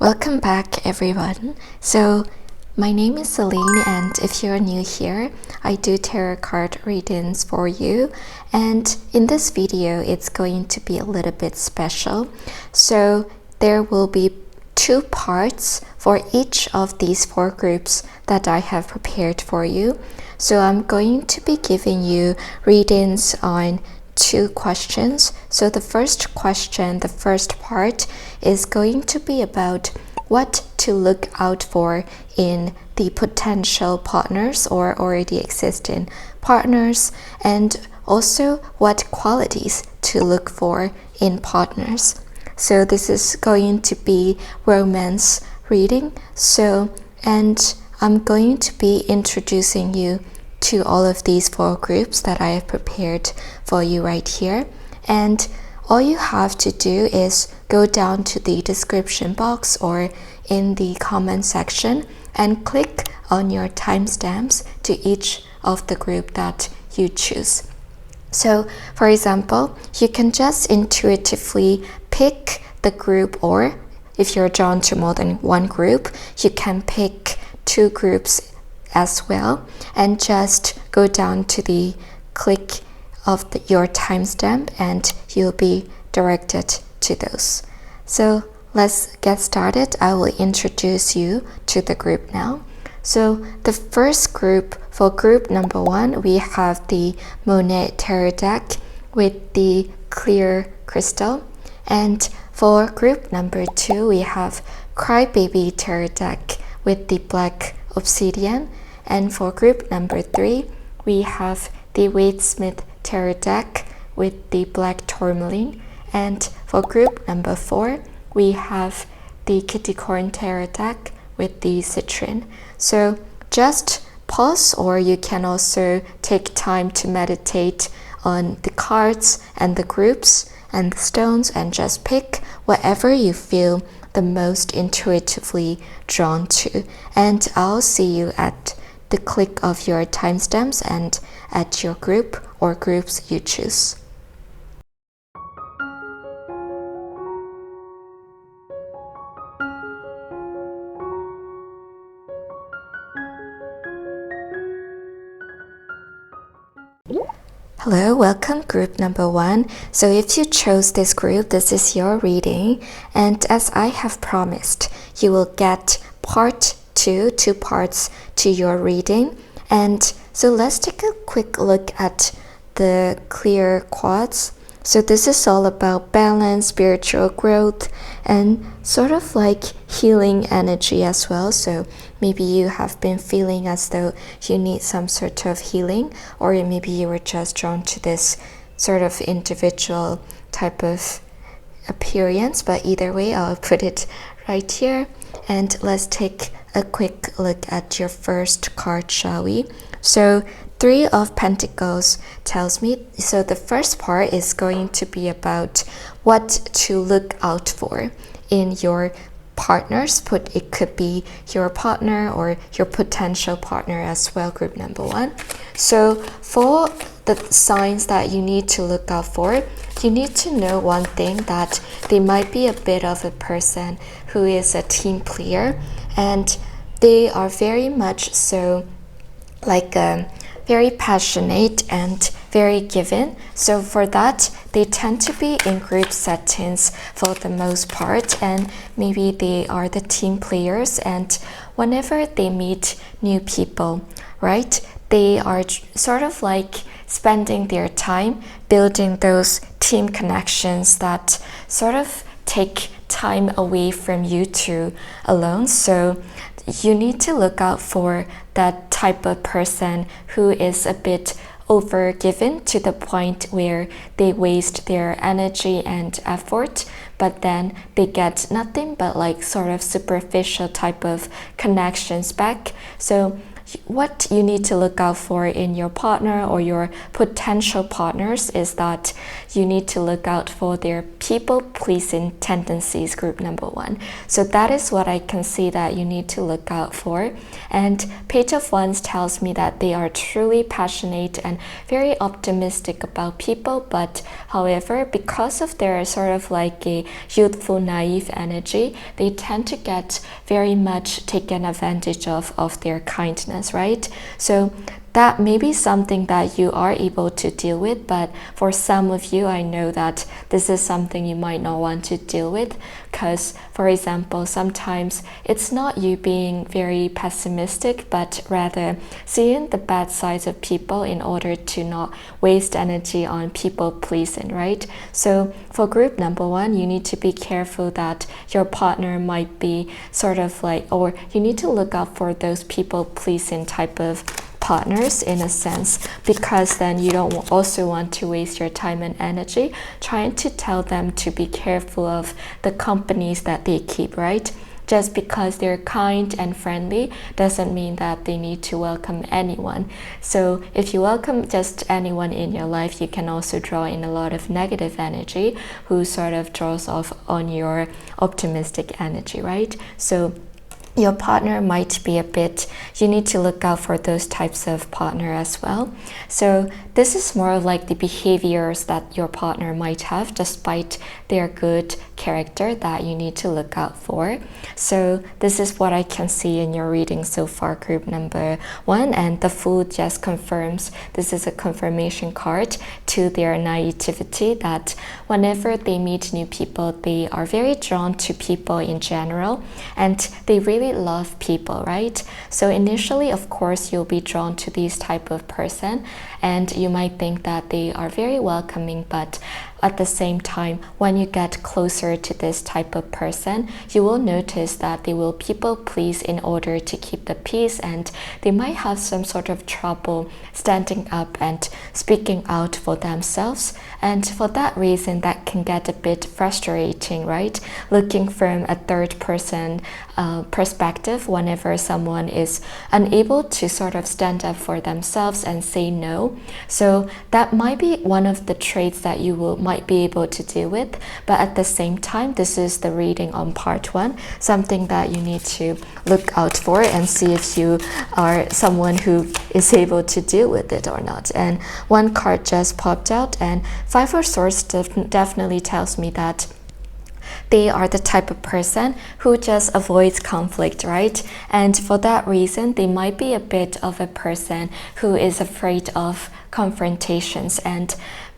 Welcome back, everyone. So, my name is Celine, and if you're new here, I do tarot card readings for you. And in this video, it's going to be a little bit special. So, there will be two parts for each of these four groups that I have prepared for you. So, I'm going to be giving you readings on two questions. So the first question, the first part, is going to be about what to look out for in the potential partners or already existing partners, and also what qualities to look for in partners. So this is going to be romance reading. And I'm going to be introducing you to all of these four groups that I have prepared for you right here. And all you have to do is go down to the description box or in the comment section and click on your timestamps to each of the group that you choose. So, for example, you can just intuitively pick the group, or if you're drawn to more than one group, you can pick two groups as well, and just go down to the click of your timestamp and you'll be directed to those. So let's get started. I will introduce you to the group now. So the first group, for group number one, we have the Monet Tarot deck with the clear crystal. And for group number two, we have Crybaby Tarot deck with the black obsidian. And for group number three, we have the Waite-Smith Tarot deck with the black tourmaline. And for group number four, we have the Kittycorn Tarot deck with the citrine. So just pause, or you can also take time to meditate on the cards and the groups and the stones, and just pick whatever you feel the most intuitively drawn to. And I'll see you at the click of your timestamps and at your group or groups you choose. Hello, welcome group number one. So if you chose this group, this is your reading, and as I have promised, you will get two parts to your reading. And so let's take a quick look at the clear quartz. So this is all about balance, spiritual growth, and sort of like healing energy as well. So maybe you have been feeling as though you need some sort of healing, or maybe you were just drawn to this sort of individual type of appearance. But either way, I'll put it right here. And let's take a quick look at your first card, shall we? So Three of Pentacles tells me, so the first part is going to be about what to look out for in your partners. It could be your partner or your potential partner as well, group number one. So for the signs that you need to look out for, you need to know one thing, that they might be a bit of a person who is a team player, and they are very much so like very passionate and very given. So for that, they tend to be in group settings for the most part, and maybe they are the team players, and whenever they meet new people, right, they are sort of like spending their time building those team connections that sort of take time away from you two alone. So you need to look out for that type of person who is a bit overgiven to the point where they waste their energy and effort, but then they get nothing but like sort of superficial type of connections back. So what you need to look out for in your partner or your potential partners is that you need to look out for their people-pleasing tendencies, group number 1. So that is what I can see that you need to look out for. And Page of Wands tells me that they are truly passionate and very optimistic about people, but however, because of their sort of like a youthful, naive energy, they tend to get very much taken advantage of their kindness, right? So that may be something that you are able to deal with, but for some of you, I know that this is something you might not want to deal with because, for example, sometimes it's not you being very pessimistic, but rather seeing the bad sides of people in order to not waste energy on people pleasing, right? So for group number 1, you need to be careful that your partner might be sort of like, or you need to look out for those people pleasing type of partners in a sense, because then you don't also want to waste your time and energy trying to tell them to be careful of the companies that they keep, right? Just because they're kind and friendly doesn't mean that they need to welcome anyone. So if you welcome just anyone in your life, you can also draw in a lot of negative energy who sort of draws off on your optimistic energy, right? So your partner might be a bit, you need to look out for those types of partner as well. So this is more of like the behaviors that your partner might have despite their good character that you need to look out for. So this is what I can see in your reading so far, group number 1, and the Fool just confirms, this is a confirmation card to their naivety, that whenever they meet new people, they are very drawn to people in general, and they really love people, right? So initially, of course, you'll be drawn to these type of person, and you might think that they are very welcoming, but at the same time, when you get closer to this type of person, you will notice that they will people please in order to keep the peace, and they might have some sort of trouble standing up and speaking out for themselves. And for that reason, that can get a bit frustrating, right? Looking from a third person perspective whenever someone is unable to sort of stand up for themselves and say no. So that might be one of the traits that you might be able to deal with, but at the same time, this is the reading on part 1, something that you need to look out for and see if you are someone who is able to deal with it or not. And one card just popped out, and Five of Swords definitely tells me that they are the type of person who just avoids conflict, right? And for that reason, they might be a bit of a person who is afraid of confrontations, and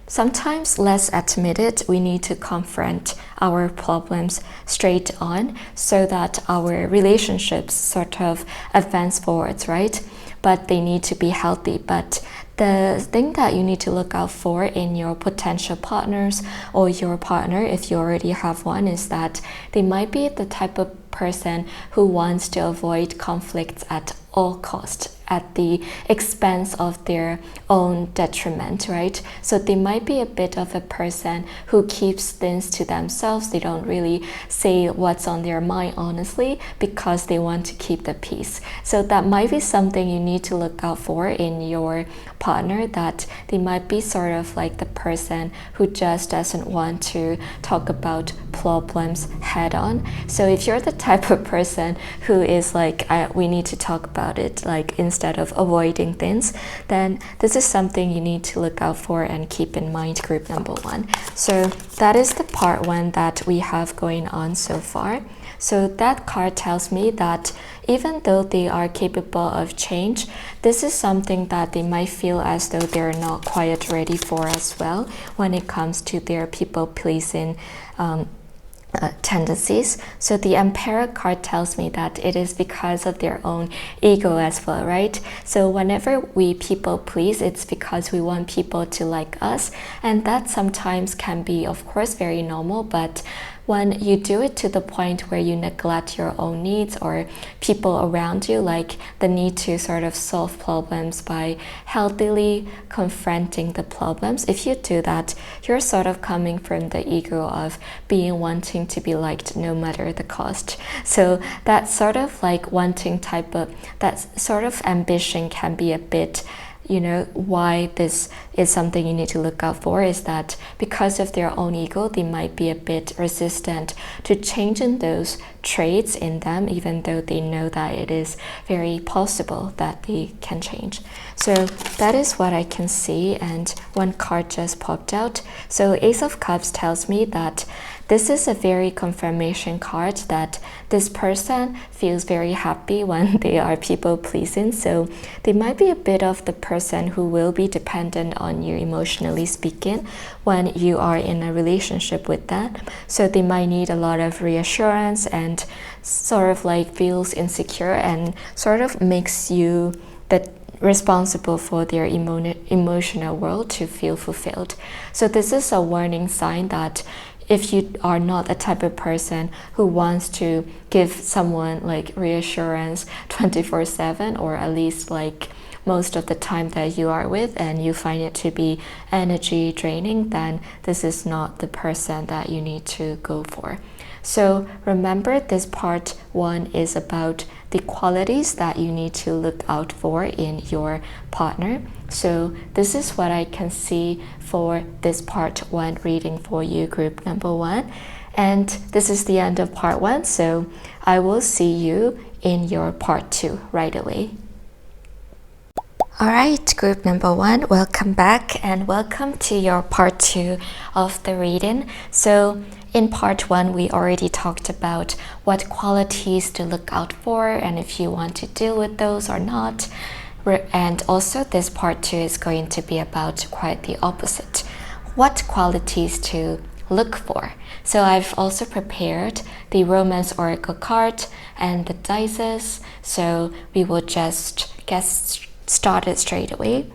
sometimes less admitted, we need to confront our problems straight on so that our relationships sort of advance forwards, right? But they need to be healthy. But the thing that you need to look out for in your potential partners or your partner, if you already have one, is that they might be the type of person who wants to avoid conflicts at all costs, at the expense of their own detriment, right? So they might be a bit of a person who keeps things to themselves. They don't really say what's on their mind honestly because they want to keep the peace. So that might be something you need to look out for in your partner, that they might be sort of like the person who just doesn't want to talk about problems head on. So if you're the type of person who is like, we need to talk about it, like instead of avoiding things, then this is something you need to look out for and keep in mind, group number 1. So that is the part 1 that we have going on so far. So that card tells me that even though they are capable of change, this is something that they might feel as though they're not quite ready for as well when it comes to their people-pleasing tendencies. So the Emperor card tells me that it is because of their own ego as well, right? So whenever we people please, it's because we want people to like us, and that sometimes can be, of course, very normal, but when you do it to the point where you neglect your own needs or people around you, like the need to sort of solve problems by healthily confronting the problems, if you do that, you're sort of coming from the ego of being wanting to be liked no matter the cost. So that sort of like wanting type of, that sort of ambition can be a bit, why this is something you need to look out for is that because of their own ego, they might be a bit resistant to changing those traits in them, even though they know that it is very possible that they can change. So that is what I can see, and one card just popped out. So Ace of Cups tells me that this is a very confirmation card that this person feels very happy when they are people pleasing. So they might be a bit of the person who will be dependent on you emotionally speaking when you are in a relationship with them. So they might need a lot of reassurance and sort of like feels insecure and sort of makes you the responsible for their emotional world to feel fulfilled. So this is a warning sign that if you are not a type of person who wants to give someone like reassurance 24/7, or at least like most of the time that you are with, and you find it to be energy draining, then this is not the person that you need to go for. So remember, this part 1 is about the qualities that you need to look out for in your partner. So this is what I can see for this part 1 reading for you, group number 1. And this is the end of part 1, so I will see you in your part 2 right away. Alright, group number 1, welcome back and welcome to your part 2 of the reading. So in part 1, we already talked about what qualities to look out for and if you want to deal with those or not. And also this part 2 is going to be about quite the opposite. What qualities to look for. So I've also prepared the Romance Oracle card and the dices. So we will just get started straight away.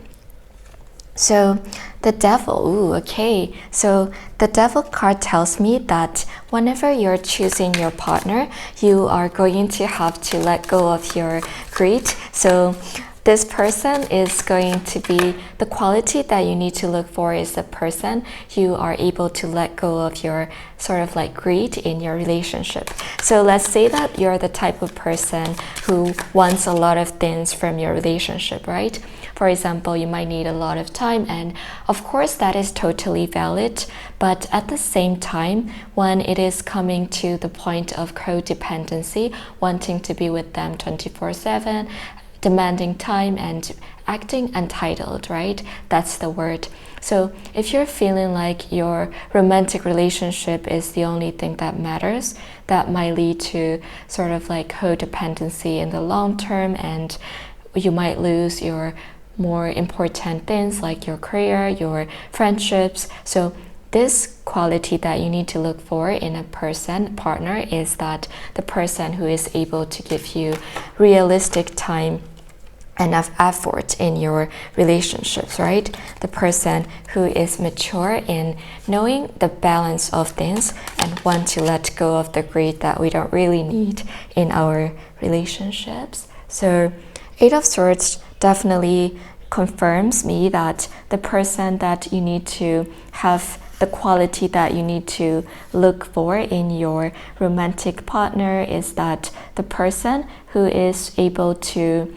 So the Devil, okay. So the Devil card tells me that whenever you're choosing your partner, you are going to have to let go of your greed. So this person is going to be, the quality that you need to look for is the person you are able to let go of your sort of like greed in your relationship. So let's say that you're the type of person who wants a lot of things from your relationship, right? For example, you might need a lot of time, and of course that is totally valid, but at the same time, when it is coming to the point of codependency, wanting to be with them 24/7, demanding time and acting entitled, right? That's the word. So if you're feeling like your romantic relationship is the only thing that matters, that might lead to sort of like codependency in the long term, and you might lose your more important things like your career, your friendships. So this quality that you need to look for in a partner is that the person who is able to give you realistic time, enough effort in your relationships, right? The person who is mature in knowing the balance of things and want to let go of the greed that we don't really need in our relationships. So 8 of Swords definitely confirms me that the person that you need to have, the quality that you need to look for in your romantic partner is that the person who is able to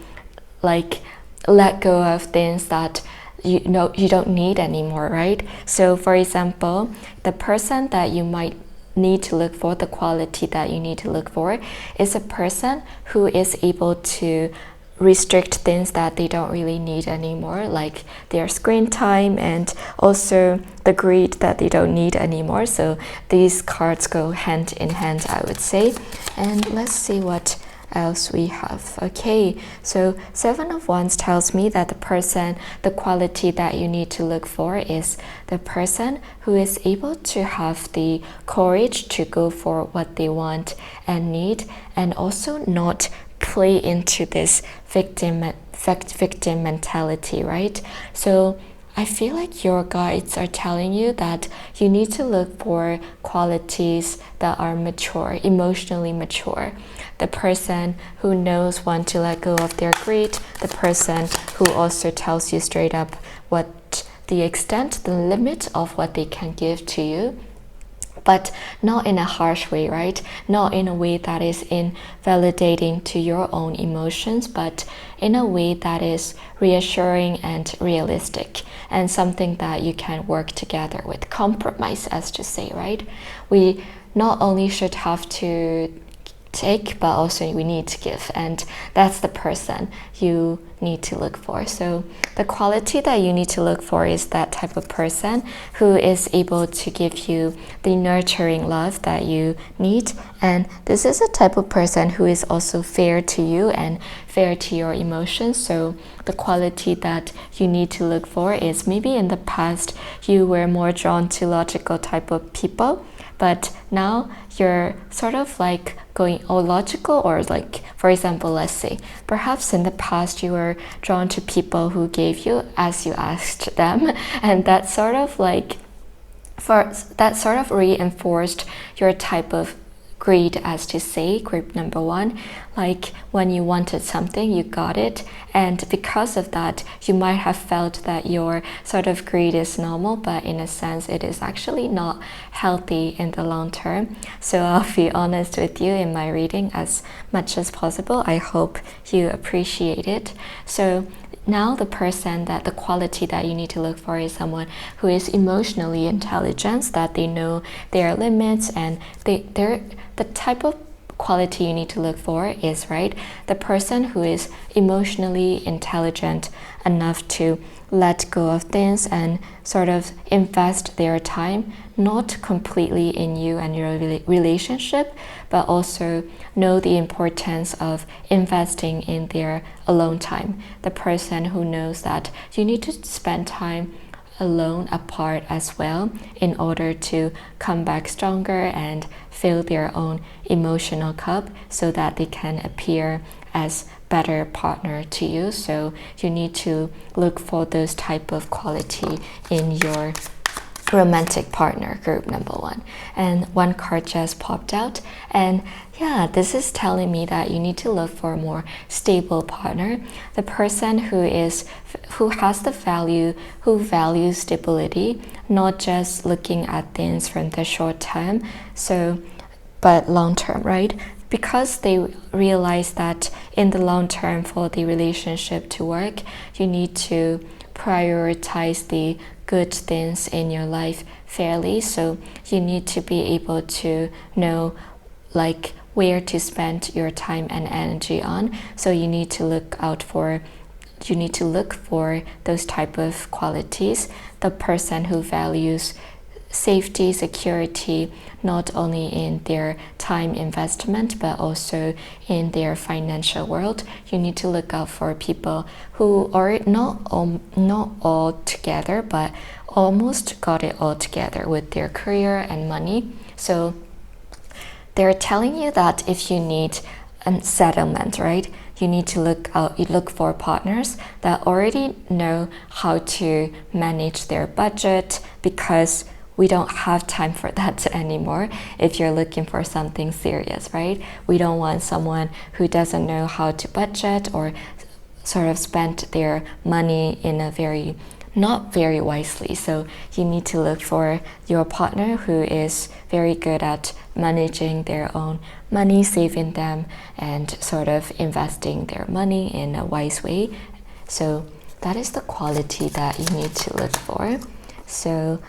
like let go of things that you don't need anymore, right? So for example, the person that you might need to look for, the quality that you need to look for is a person who is able to restrict things that they don't really need anymore, like their screen time and also the greed that they don't need anymore. So these cards go hand in hand, I would say. And let's see what else we have. Okay, so 7 of Wands tells me that the quality that you need to look for is the person who is able to have the courage to go for what they want and need, and also not play into this victim mentality, right? So I feel like your guides are telling you that you need to look for qualities that are mature, emotionally mature. The person who knows when to let go of their greed, the person who also tells you straight up what the extent, the limit of what they can give to you, but not in a harsh way, right? Not in a way that is invalidating to your own emotions, but in a way that is reassuring and realistic, and something that you can work together with, compromise, as to say, right? We not only should have to take, but also we need to give, and that's the person you need to look for. So the quality that you need to look for is that type of person who is able to give you the nurturing love that you need, and this is a type of person who is also fair to you and fair to your emotions. So the quality that you need to look for is maybe in the past you were more drawn to logical type of people, but now you're sort of like going logical, or like, for example, let's say perhaps in the past you were drawn to people who gave you as you asked them, and that sort of reinforced your type of greed, as to say, group number one. Like when you wanted something, you got it, and because of that you might have felt that your sort of greed is normal, but in a sense it is actually not healthy in the long term. So I'll be honest with you in my reading as much as possible. I hope you appreciate it. So now the quality that you need to look for is someone who is emotionally intelligent, that they know their limits, and they're the type of quality you need to look for is, right, the person who is emotionally intelligent enough to let go of things and sort of invest their time, not completely in you and your relationship, but also know the importance of investing in their alone time. The person who knows that you need to spend time alone, apart as well, in order to come back stronger and fill their own emotional cup so that they can appear as better partner to you. So you need to look for those type of quality in your romantic partner, group number one. And one card just popped out, and yeah, this is telling me that you need to look for a more stable partner, the person who has the value, who values stability, not just looking at things from the short term, so but long term, right? Because they realize that in the long term, for the relationship to work, you need to prioritize the good things in your life fairly. So you need to be able to know like where to spend your time and energy on. So you need to look for those type of qualities. The person who values safety, security, not only in their time investment, but also in their financial world. You need to look out for people who are not all together, but almost got it all together with their career and money. So they're telling you that if you need a settlement, right, you need to look for partners that already know how to manage their budget, because we don't have time for that anymore if you're looking for something serious, right? We don't want someone who doesn't know how to budget or sort of spend their money in a not very wisely. So you need to look for your partner who is very good at managing their own money, saving them, and sort of investing their money in a wise way. So that is the quality that you need to look for. So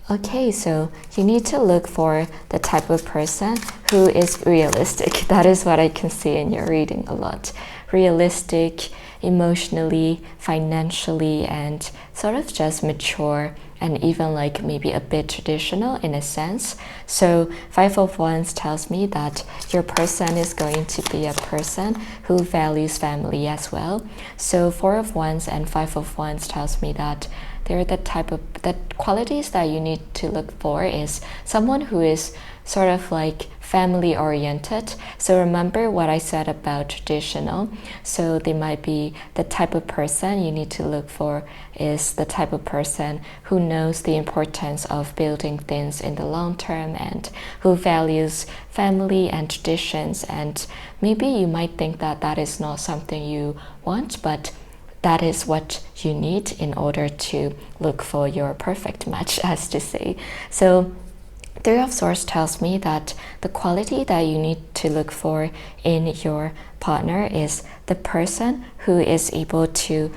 okay, so you need to look for the type of person who is realistic. That is what I can see in your reading a lot. Realistic, emotionally, financially, and sort of just mature, and even like maybe a bit traditional in a sense. So Five of Wands tells me that your person is going to be a person who values family as well. So Four of Wands and Five of Wands tells me that they're the qualities that you need to look for is someone who is sort of like family oriented. So remember what I said about traditional. So they might be the type of person you need to look for is the type of person who knows the importance of building things in the long term and who values family and traditions. And maybe you might think that that is not something you want, but that is what you need in order to look for your perfect match, as to say. So Three of Swords tells me that the quality that you need to look for in your partner is the person who is able to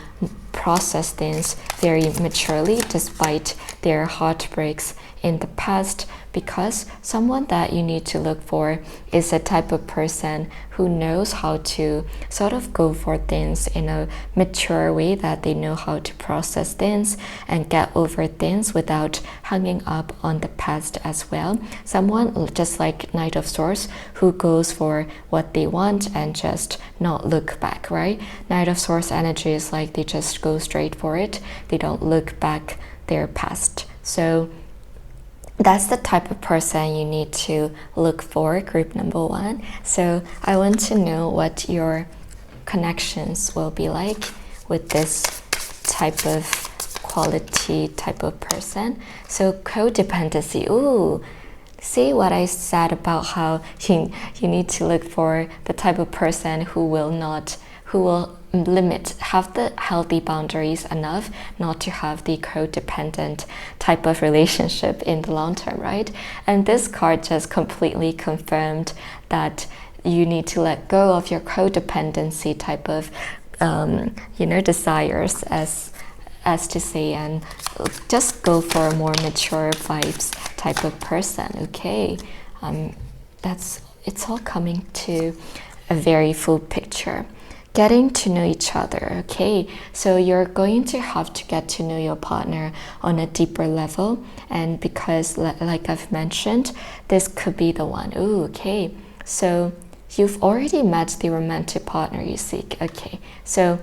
process things very maturely despite their heartbreaks in the past, because someone that you need to look for is a type of person who knows how to sort of go for things in a mature way, that they know how to process things and get over things without hanging up on the past as well. Someone just like Knight of Swords who goes for what they want and just not look back, right? Knight of Swords energy is like they just go straight for it. They don't look back their past. So that's the type of person you need to look for, group number one. So I want to know what your connections will be like with this type of quality type of person. So codependency. Ooh, see what I said about how you need to look for the type of person who will have the healthy boundaries enough not to have the codependent type of relationship in the long term, right? And this card just completely confirmed that you need to let go of your codependency type of desires, as to say, and just go for a more mature vibes type of person. Okay, it's all coming to a very full picture. Getting to know each other. Okay, so you're going to have to get to know your partner on a deeper level, and because like I've mentioned, this could be the one. Ooh, okay, so you've already met the romantic partner you seek. Okay, so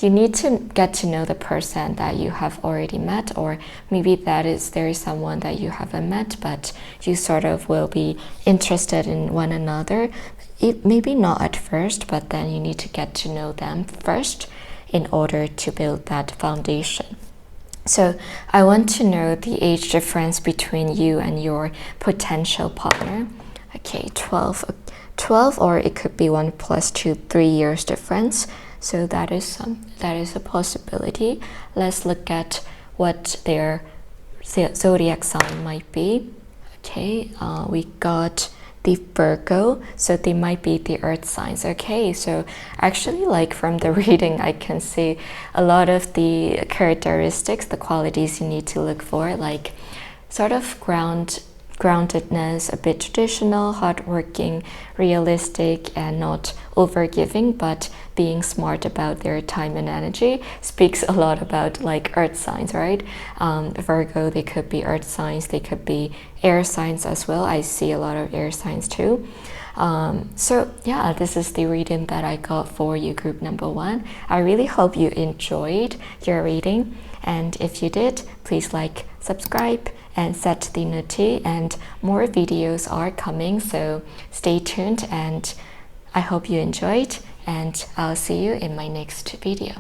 you need to get to know the person that you have already met, or maybe there is someone that you haven't met but you sort of will be interested in one another. Maybe not at first, but then you need to get to know them first in order to build that foundation. So I want to know the age difference between you and your potential partner. Okay, 12, or it could be 1 + 2, 3 years difference. So that is a possibility. Let's look at what their zodiac sign might be. Okay, we got the Virgo, so they might be the earth signs. Okay, so actually, like from the reading, I can see a lot of the characteristics, the qualities you need to look for, like sort of groundedness, a bit traditional, hardworking, realistic, and not overgiving, but being smart about their time and energy speaks a lot about like earth signs, right? Virgo, they could be earth signs, they could be air signs as well. I see a lot of air signs too. So yeah, this is the reading that I got for you, group number one. I really hope you enjoyed your reading, and if you did, please like, subscribe, and set the notification, and more videos are coming, so stay tuned, and I hope you enjoyed, and I'll see you in my next video.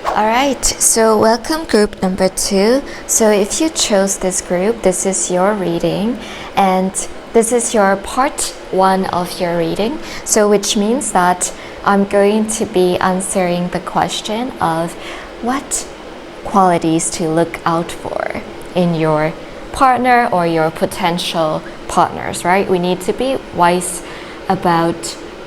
Alright, so welcome group number two. So if you chose this group, this is your reading, and this is your part one of your reading. So which means that I'm going to be answering the question of what qualities to look out for in your partner or your potential partners, right? We need to be wise about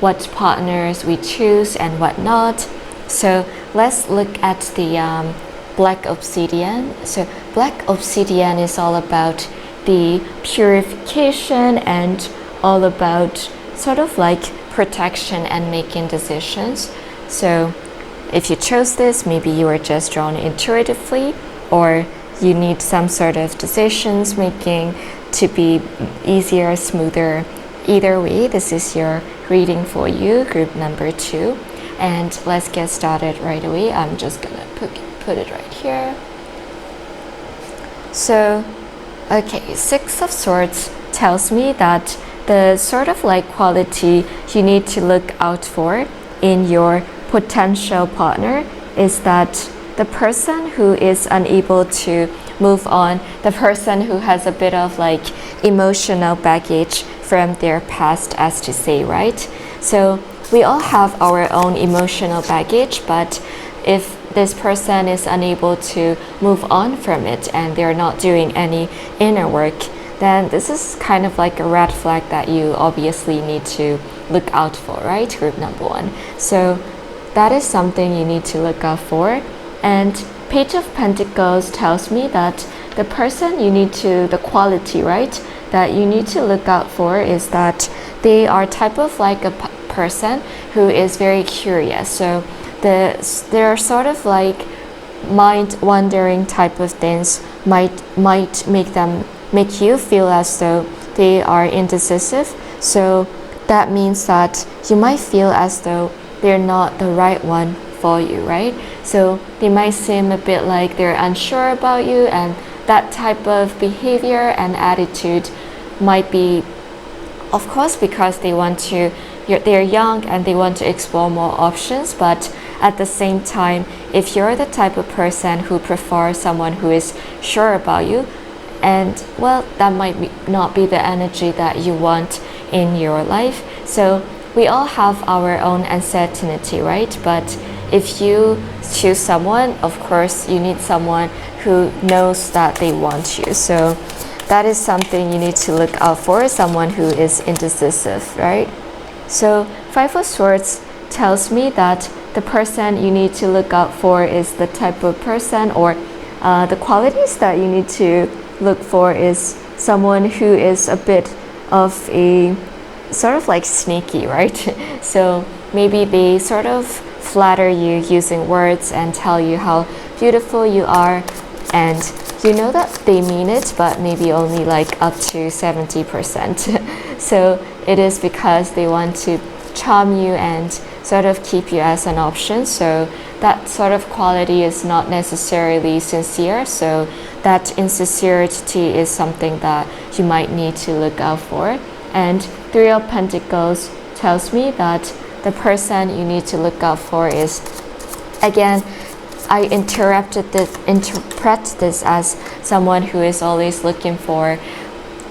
what partners we choose and what not. So let's look at the Black Obsidian. So Black Obsidian is all about the purification and all about sort of like protection and making decisions. So if you chose this, maybe you were just drawn intuitively, or you need some sort of decisions making to be easier, smoother. Either way, this is your reading for you, group number two. And let's get started right away. I'm just gonna put it right here. So, okay, Six of Swords tells me that the sort of like quality you need to look out for in your potential partner is that the person who is unable to move on, the person who has a bit of like emotional baggage from their past, as to say, right? So we all have our own emotional baggage, but if this person is unable to move on from it and they're not doing any inner work, then this is kind of like a red flag that you obviously need to look out for, right? Group number 1. So that is something you need to look out for. And Page of Pentacles tells me that the person you need to, the quality, right, that you need to look out for is that they are type of like a person who is very curious. So they're sort of like mind wandering type of things might make you feel as though they are indecisive. So that means that you might feel as though they're not the right one for you, right? So they might seem a bit like they're unsure about you, and that type of behavior and attitude might be, of course, because they're young and they want to explore more options. But at the same time, if you're the type of person who prefers someone who is sure about you, and well, that might not be the energy that you want in your life. So we all have our own uncertainty, right? But if you choose someone, of course, you need someone who knows that they want you. So that is something you need to look out for, someone who is indecisive, right? So Five of Swords tells me that the person you need to look out for is the type of person, or the qualities that you need to look for is someone who is a bit of a sort of like sneaky, right? So maybe they sort of flatter you using words and tell you how beautiful you are, and you know that they mean it, but maybe only like up to 70%. So it is because they want to charm you and sort of keep you as an option. So that sort of quality is not necessarily sincere. So that insincerity is something that you might need to look out for. And Three of Pentacles tells me that the person you need to look out for is, again, I interpret this as someone who is always looking for,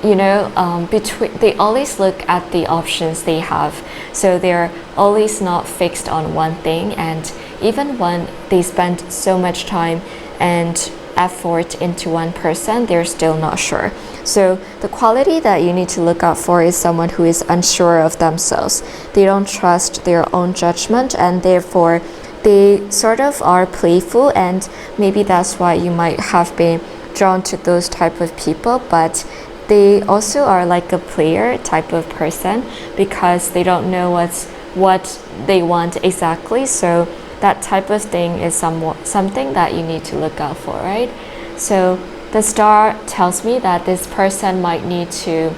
they always look at the options they have. So they're always not fixed on one thing, and even when they spend so much time and effort into one person, they're still not sure. So the quality that you need to look out for is someone who is unsure of themselves. They don't trust their own judgment, and therefore they sort of are playful, and maybe that's why you might have been drawn to those type of people. But they also are like a player type of person because they don't know what they want exactly. So that type of thing is something that you need to look out for, right? So the star tells me that this person might need to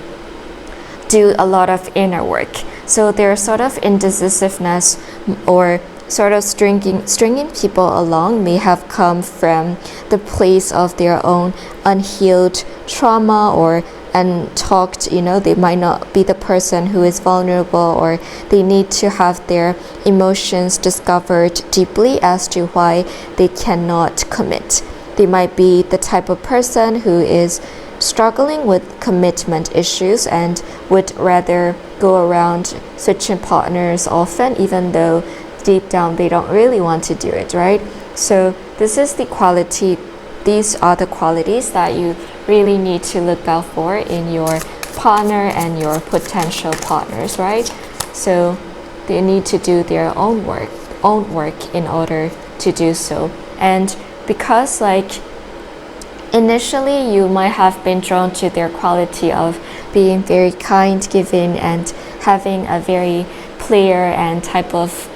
do a lot of inner work. So their sort of indecisiveness or sort of stringing people along may have come from the place of their own unhealed trauma or untalked, they might not be the person who is vulnerable, or they need to have their emotions discovered deeply as to why they cannot commit. They might be the type of person who is struggling with commitment issues and would rather go around switching partners often, even though deep down they don't really want to do it, right? So these are the qualities that you really need to look out for in your partner and your potential partners, right? So they need to do their own work in order to do so. And because initially you might have been drawn to their quality of being very kind, giving, and having a very player and type of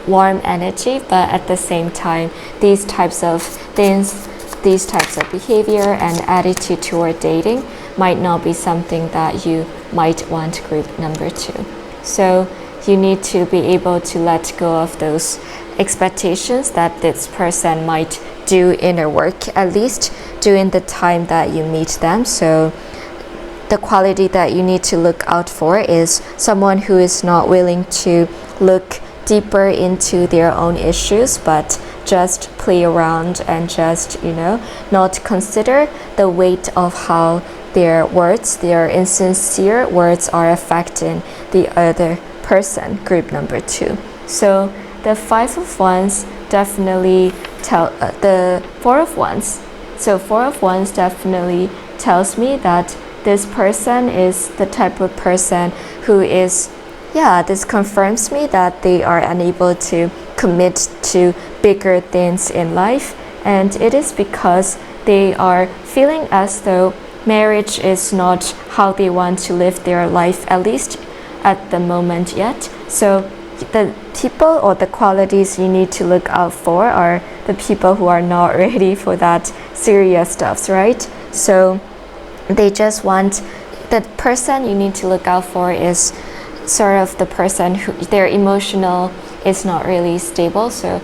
warm energy, but at the same time these types of things, these types of behavior and attitude toward dating might not be something that you might want group number 2. So you need to be able to let go of those expectations that this person might do inner work, at least during the time that you meet them. So the quality that you need to look out for is someone who is not willing to look deeper into their own issues, but just play around and just, not consider the weight of how their words, their insincere words are affecting the other person, group number 2. So the 5 of Wands definitely the 4 of Wands. So 4 of Wands definitely tells me that this person is the type of person who is, this confirms me that they are unable to commit to bigger things in life. And it is because they are feeling as though marriage is not how they want to live their life, at least at the moment yet. So the people or the qualities you need to look out for are the people who are not ready for that serious stuff, right? So they just want, the person you need to look out for is sort of the person who their emotional is not really stable, so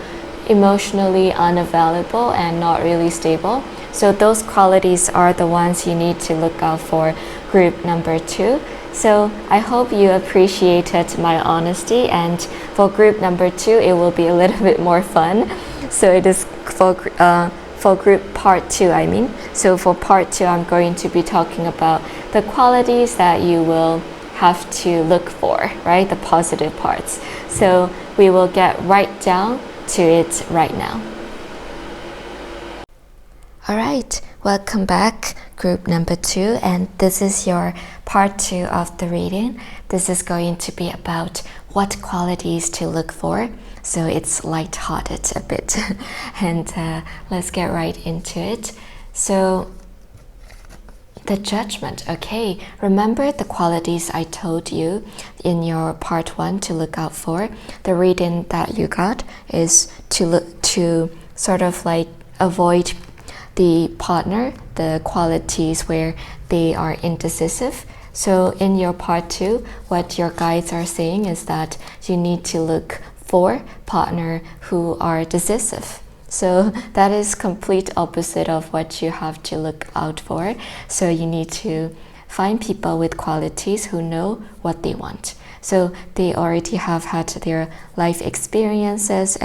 emotionally unavailable and not really stable. So those qualities are the ones you need to look out for, group number 2. So I hope you appreciated my honesty, and for group number 2 it will be a little bit more fun. So it is for group part 2, I mean. So for part 2 I'm going to be talking about the qualities that you will have to look for, right? The positive parts. So we will get right down to it right now. Alright, welcome back, group number 2, and this is your part 2 of the reading. This is going to be about what qualities to look for, so it's light-hearted a bit. And let's get right into it. So the Judgment, okay, remember the qualities I told you in your part 1 to look out for. The reading that you got is to sort of like avoid the partner, the qualities where they are indecisive. So in your part 2, what your guides are saying is that you need to look for partner who are decisive. So that is complete opposite of what you have to look out for. So you need to find people with qualities who know what they want. So they already have had their life experiences,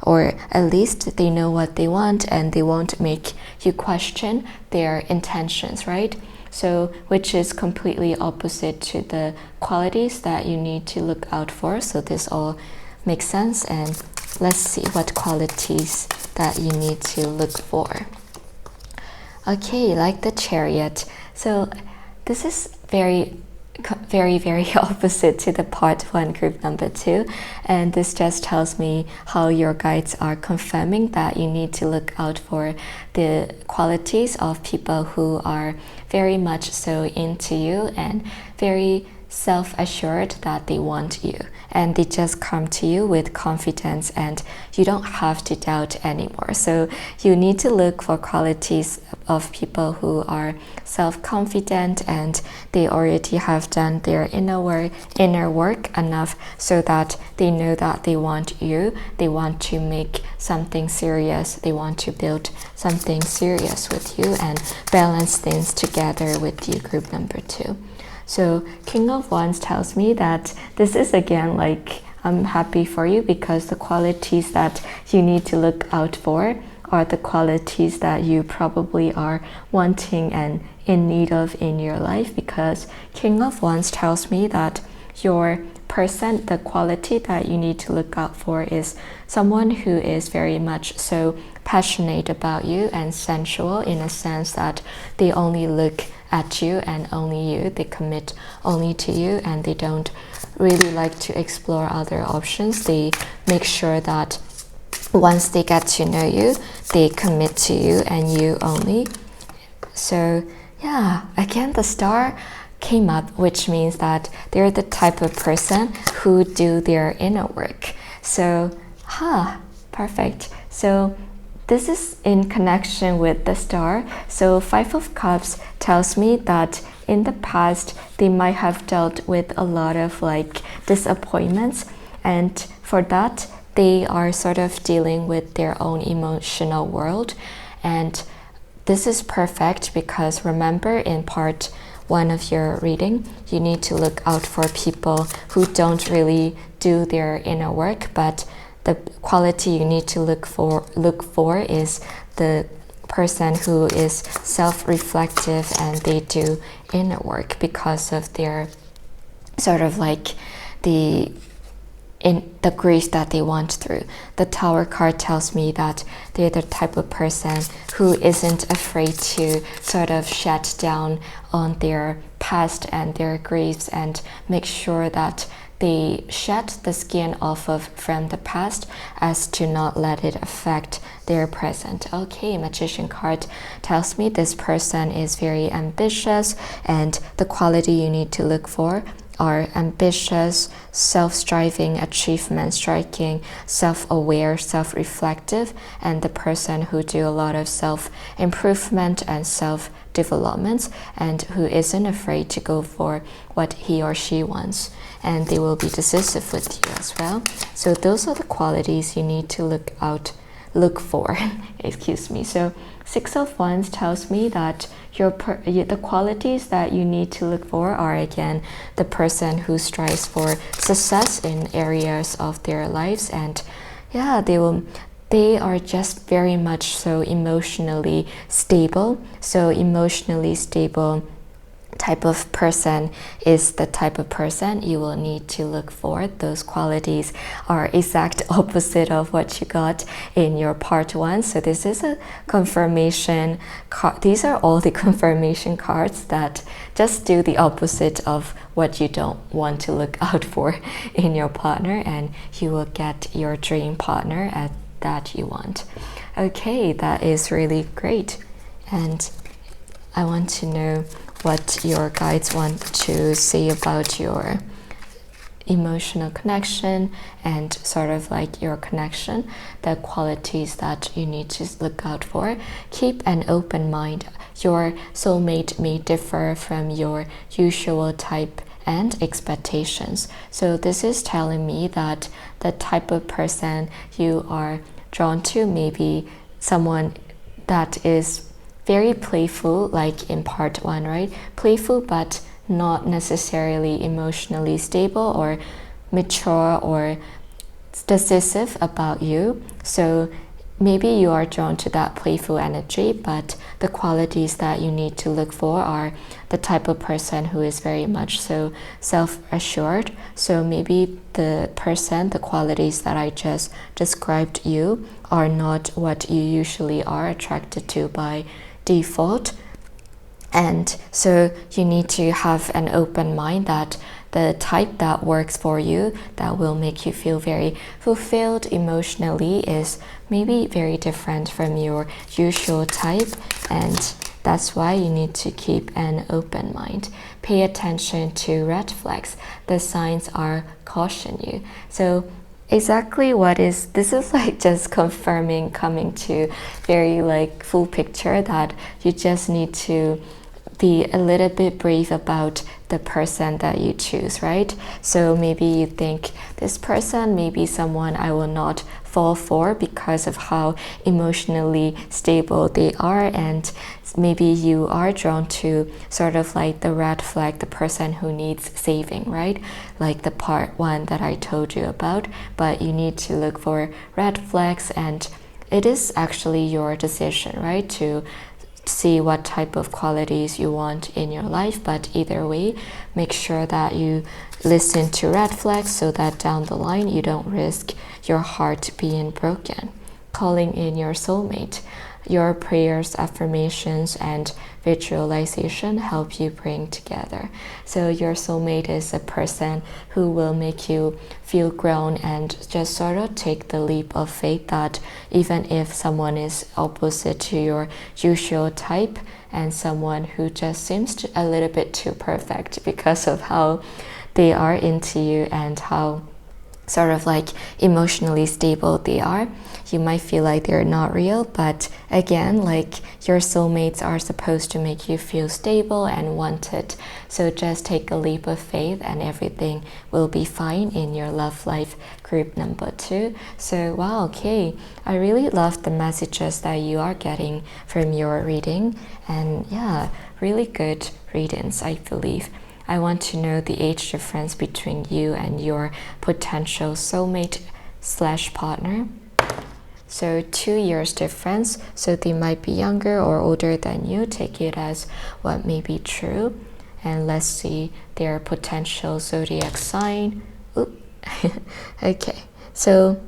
or at least they know what they want, and they won't make you question their intentions, right? So which is completely opposite to the qualities that you need to look out for. So this all makes sense, and let's see what qualities that you need to look for. Okay, like the Chariot. So this is very opposite to the part 1, group number 2, and this just tells me how your guides are confirming that you need to look out for the qualities of people who are very much so into you and very self-assured that they want you, and they just come to you with confidence and you don't have to doubt anymore. So you need to look for qualities of people who are self-confident and they already have done their inner work enough so that they know that they want you, they want to make something serious, they want to build something serious with you and balance things together with you, group number 2. So King of Wands tells me that this is again like, I'm happy for you because the qualities that you need to look out for are the qualities that you probably are wanting and in need of in your life, because King of Wands tells me that your person, the quality that you need to look out for is someone who is very much so passionate about you and sensual, in a sense that they only look at you and only you, they commit only to you, and they don't really like to explore other options. They make sure that once they get to know you, they commit to you and you only. So yeah, again the star came up, which means that they're the type of person who do their inner work. So perfect. So this is in connection with the star. So 5 of Cups tells me that in the past they might have dealt with a lot of like disappointments, and for that they are sort of dealing with their own emotional world. And this is perfect because remember in part one of your reading, you need to look out for people who don't really do their inner work, but the quality you need to look for is the person who is self-reflective and they do inner work because of their sort of like the grief that they went through. The Tower card tells me that they're the type of person who isn't afraid to sort of shut down on their past and their griefs and make sure that they shed the skin off of from the past as to not let it affect their present. Okay, Magician card tells me this person is very ambitious, and the quality you need to look for are ambitious, self-striving, achievement striking, self-aware, self-reflective, and the person who do a lot of self-improvement and self-development and who isn't afraid to go for what he or she wants. And they will be decisive with you as well. So those are the qualities you need to look for. Excuse me. So Six of Wands tells me that the qualities that you need to look for are, again, the person who strives for success in areas of their lives, and yeah, they are just very much so emotionally stable. So emotionally stable type of person is the type of person you will need to look for. Those qualities are exact opposite of what you got in your part 1. So this is a confirmation card. These are all the confirmation cards that just do the opposite of what you don't want to look out for in your partner, and you will get your dream partner that you want. Okay, that is really great. And I want to know what your guides want to say about your emotional connection and sort of like your connection, the qualities that you need to look out for. Keep an open mind. Your soulmate may differ from your usual type and expectations. So this is telling me that the type of person you are drawn to may be someone that is very playful, like in part 1, right? Playful, but not necessarily emotionally stable or mature or decisive about you. So maybe you are drawn to that playful energy, but the qualities that you need to look for are the type of person who is very much so self-assured. So maybe the qualities that I just described you are not what you usually are attracted to by default. And so you need to have an open mind that the type that works for you, that will make you feel very fulfilled emotionally, is maybe very different from your usual type, and that's why you need to keep an open mind. Pay attention to red flags. The signs are caution you. So exactly this is like just confirming, coming to very like full picture that you just need to be a little bit brave about the person that you choose, right? So maybe you think this person may be someone I will not fall for because of how emotionally stable they are, and maybe you are drawn to sort of like the red flag, the person who needs saving, right? Like the part 1 that I told you about, but you need to look for red flags, and it is actually your decision, right, to see what type of qualities you want in your life. But either way, make sure that you listen to red flags so that down the line you don't risk your heart being broken. Calling in your soulmate. Your prayers, affirmations, and visualization help you bring together. So your soulmate is a person who will make you feel grown and just sort of take the leap of faith that even if someone is opposite to your usual type and someone who just seems a little bit too perfect because of how they are into you and how sort of like emotionally stable they are, you might feel like they're not real. But again, like, your soulmates are supposed to make you feel stable and wanted. So just take a leap of faith and everything will be fine in your love life group number 2. So wow, okay, I really love the messages that you are getting from your reading, and yeah, really good readings, I believe. I want to know the age difference between you and your potential soulmate slash partner. So 2 years difference, so they might be younger or older than you. Take it as what may be true. And let's see their potential zodiac sign. Okay, so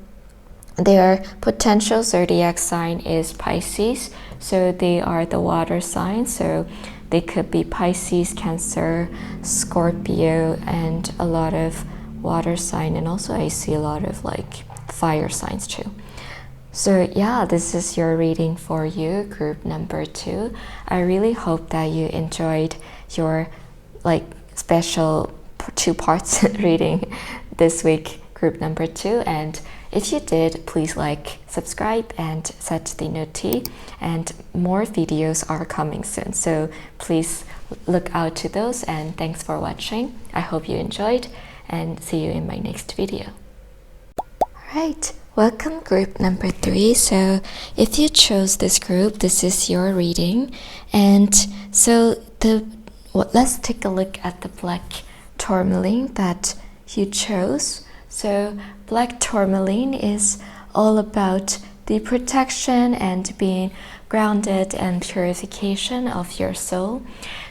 their potential zodiac sign is Pisces. So they are the water sign. So they could be Pisces, Cancer, Scorpio, and a lot of water sign. And also I see a lot of like fire signs too. So yeah, this is your reading for you, group number 2. I really hope that you enjoyed your like special 2 parts reading this week, group number 2. And if you did, please like, subscribe, and set the notif. And more videos are coming soon, so please look out to those. And thanks for watching. I hope you enjoyed, and see you in my next video. Alright, welcome group number 3. So if you chose this group, this is your reading. And so let's take a look at the black tourmaline that you chose. So black tourmaline is all about the protection and being grounded and purification of your soul.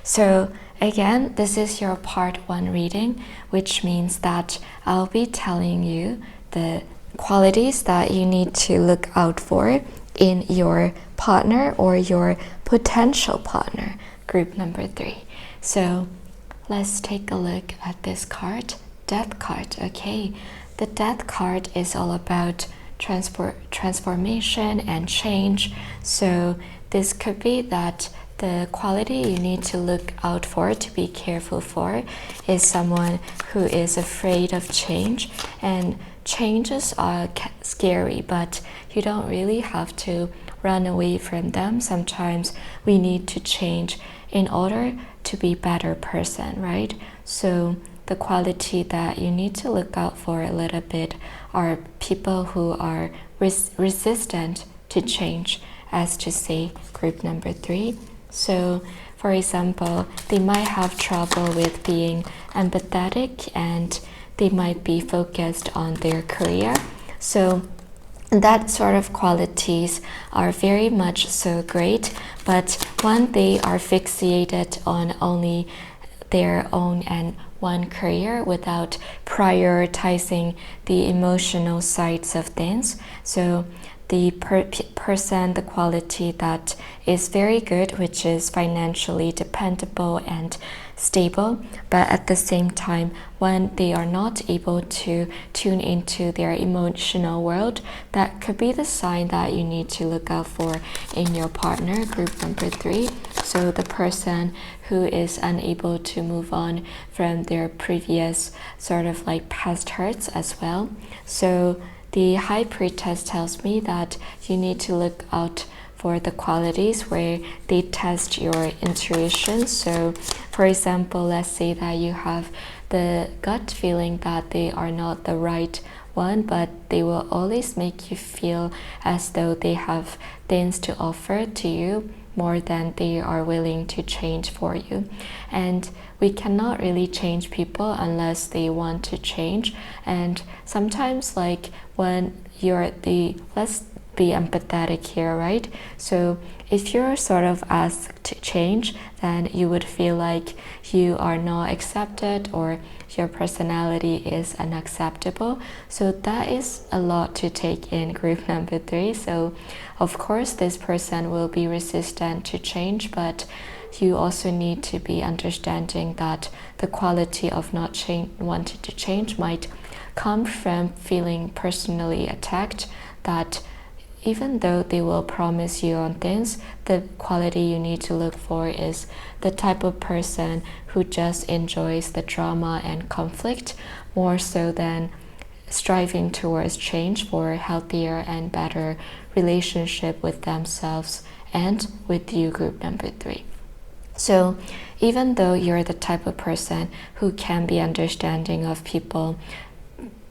So again, this is your part 1 reading, which means that I'll be telling you the qualities that you need to look out for in your partner or your potential partner, group number 3. So let's take a look at this card, Death card. Okay, the Death card is all about transformation and change. So this could be that the quality you need to look out for, to be careful for, is someone who is afraid of change. And changes are scary, but you don't really have to run away from them. Sometimes we need to change in order to be a better person, right? So the quality that you need to look out for a little bit are people who are resistant to change, as to say group number 3. So for example, they might have trouble with being empathetic, and they might be focused on their career. So that sort of qualities are very much so great, but when they are fixated on only their own and one career without prioritizing the emotional sides of things. So the person, the quality that is very good, which is financially dependable and stable, but at the same time, when they are not able to tune into their emotional world, that could be the sign that you need to look out for in your partner, group number 3. So the person who is unable to move on from their previous sort of like past hurts as well. So the High Priestess tells me that you need to look out for the qualities where they test your intuition. So for example, let's say that you have the gut feeling that they are not the right one, but they will always make you feel as though they have things to offer to you more than they are willing to change for you. And we cannot really change people unless they want to change. And sometimes, like when you're let's be empathetic here, right? So if you're sort of asked to change, then you would feel like you are not accepted or your personality is unacceptable. So that is a lot to take in, group number 3. So of course this person will be resistant to change, but you also need to be understanding that the quality of not wanting to change might come from feeling personally attacked, that even though they will promise you on things, the quality you need to look for is the type of person who just enjoys the drama and conflict more so than striving towards change for a healthier and better relationship with themselves and with you, group number 3. So even though you're the type of person who can be understanding of people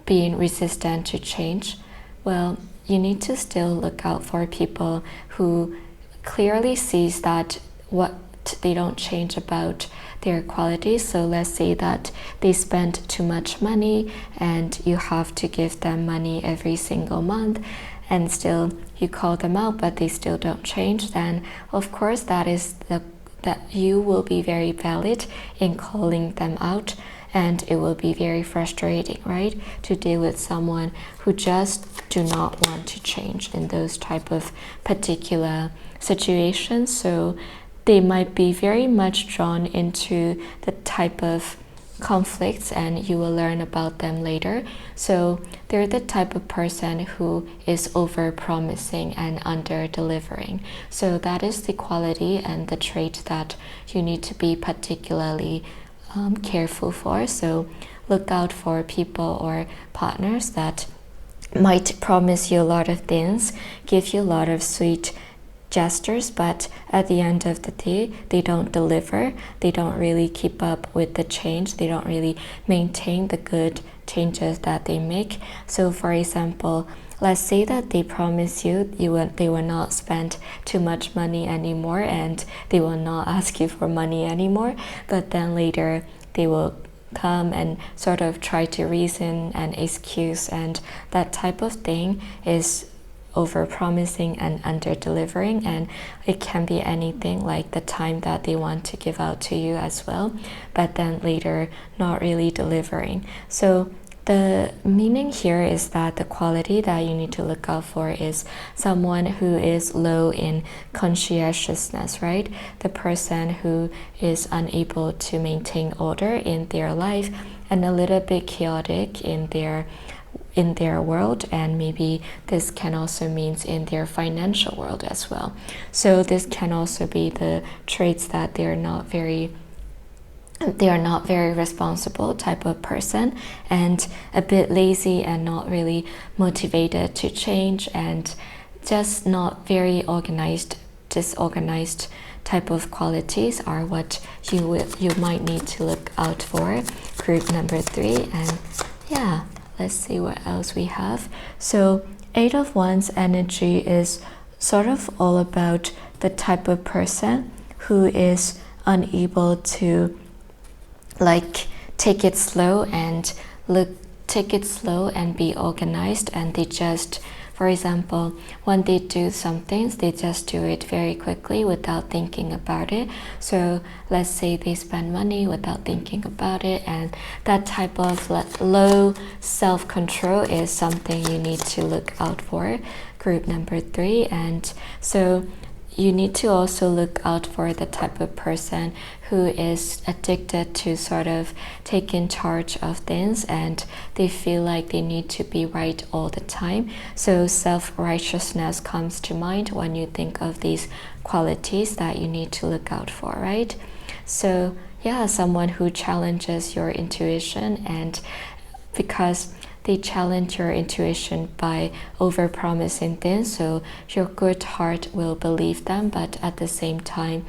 being resistant to change, well, you need to still look out for people who clearly sees that what that they don't change about their qualities. So let's say that they spend too much money and you have to give them money every single month, and still you call them out but they still don't change, then of course that you will be very valid in calling them out, and it will be very frustrating, right, to deal with someone who just do not want to change in those type of particular situations. So they might be very much drawn into the type of conflicts, and you will learn about them later. So they're the type of person who is over promising and under delivering. So that is the quality and the trait that you need to be particularly careful for. So look out for people or partners that might promise you a lot of things, give you a lot of sweet gestures, but at the end of the day they don't deliver. They don't really keep up with the change. They don't really maintain the good changes that they make. So for example, let's say that they promise you they will not spend too much money anymore and they will not ask you for money anymore, but then later they will come and sort of try to reason and excuse, and that type of thing is over promising and under delivering. And it can be anything, like the time that they want to give out to you as well, but then later not really delivering. So the meaning here is that the quality that you need to look out for is someone who is low in conscientiousness, right? The person who is unable to maintain order in their life and a little bit chaotic in their world, and maybe this can also mean in their financial world as well. So this can also be the traits that they are not very responsible type of person, and a bit lazy and not really motivated to change, and just not very organized, disorganized type of qualities are what you might need to look out for. Group number 3. And yeah, let's see what else we have. So 8 of Wands energy is sort of all about the type of person who is unable to take it slow and be organized, and they just, for example, when they do some things, they just do it very quickly without thinking about it. So let's say they spend money without thinking about it, and that type of low self-control is something you need to look out for. Group number 3. And so you need to also look out for the type of person who is addicted to sort of taking charge of things, and they feel like they need to be right all the time. So self-righteousness comes to mind when you think of these qualities that you need to look out for, right? So yeah, someone who challenges your intuition, and because they challenge your intuition by over-promising things, so your good heart will believe them, but at the same time,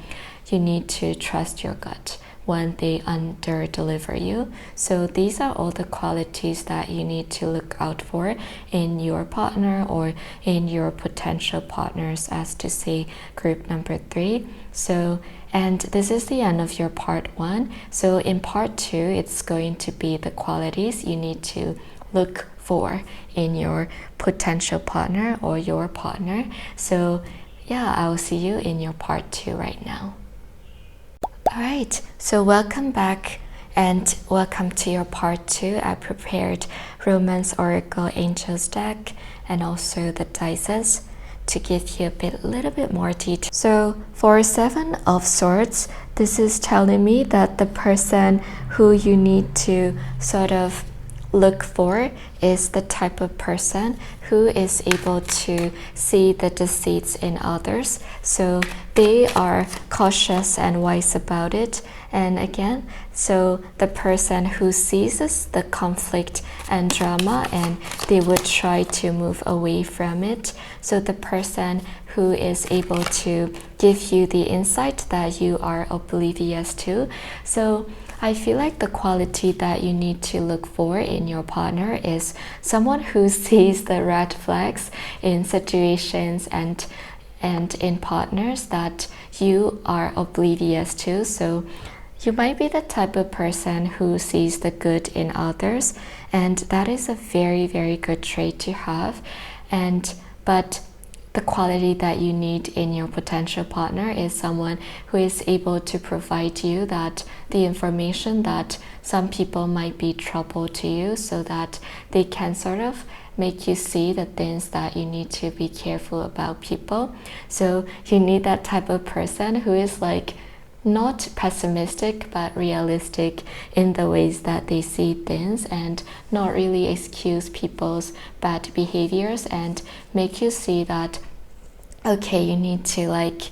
you need to trust your gut when they under-deliver you. So these are all the qualities that you need to look out for in your partner or in your potential partners, as to say group number 3. So, and this is the end of your part 1. So in part 2, it's going to be the qualities you need to look for in your potential partner or your partner. So yeah, I'll see you in your part 2 right now. Alright, so welcome back and welcome to your part 2. I prepared Romance Oracle Angels deck and also the dices to give you a little bit more detail. So for 7 of Swords, this is telling me that the person who you need to sort of look for is the type of person who is able to see the deceits in others. So they are cautious and wise about it. And again, so the person who sees the conflict and drama, and they would try to move away from it. So the person who is able to give you the insight that you are oblivious to. So I feel like the quality that you need to look for in your partner is someone who sees the red flags in situations, and and in partners that you are oblivious to. So you might be the type of person who sees the good in others, and that is a very, very good trait to have. But the quality that you need in your potential partner is someone who is able to provide you that the information that some people might be trouble to you, so that they can sort of make you see the things that you need to be careful about people. So you need that type of person who is like not pessimistic but realistic in the ways that they see things, and not really excuse people's bad behaviors, and make you see that okay, you need to like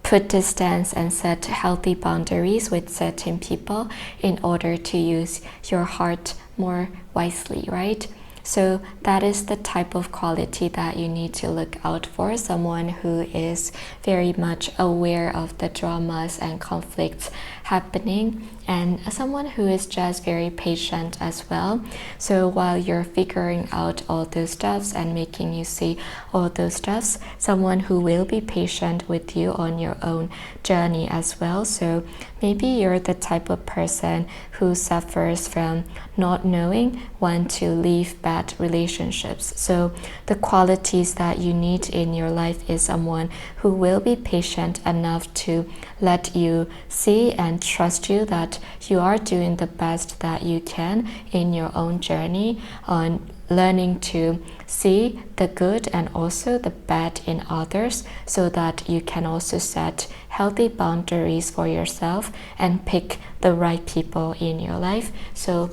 put distance and set healthy boundaries with certain people in order to use your heart more wisely, right? So that is the type of quality that you need to look out for, someone who is very much aware of the dramas and conflicts happening, and someone who is just very patient as well. So while you're figuring out all those stuffs and making you see all those stuffs, someone who will be patient with you on your own journey as well. So maybe you're the type of person who suffers from not knowing when to leave bad relationships. So the qualities that you need in your life is someone who will be patient enough to let you see and trust you that you are doing the best that you can in your own journey on learning to see the good and also the bad in others, so that you can also set healthy boundaries for yourself and pick the right people in your life. So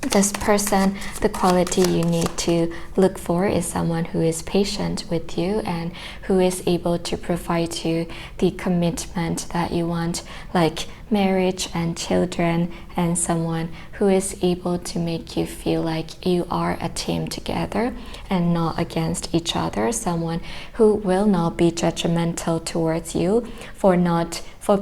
this person, the quality you need to look for is someone who is patient with you and who is able to provide you the commitment that you want, like marriage and children, and someone who is able to make you feel like you are a team together and not against each other, someone who will not be judgmental towards you for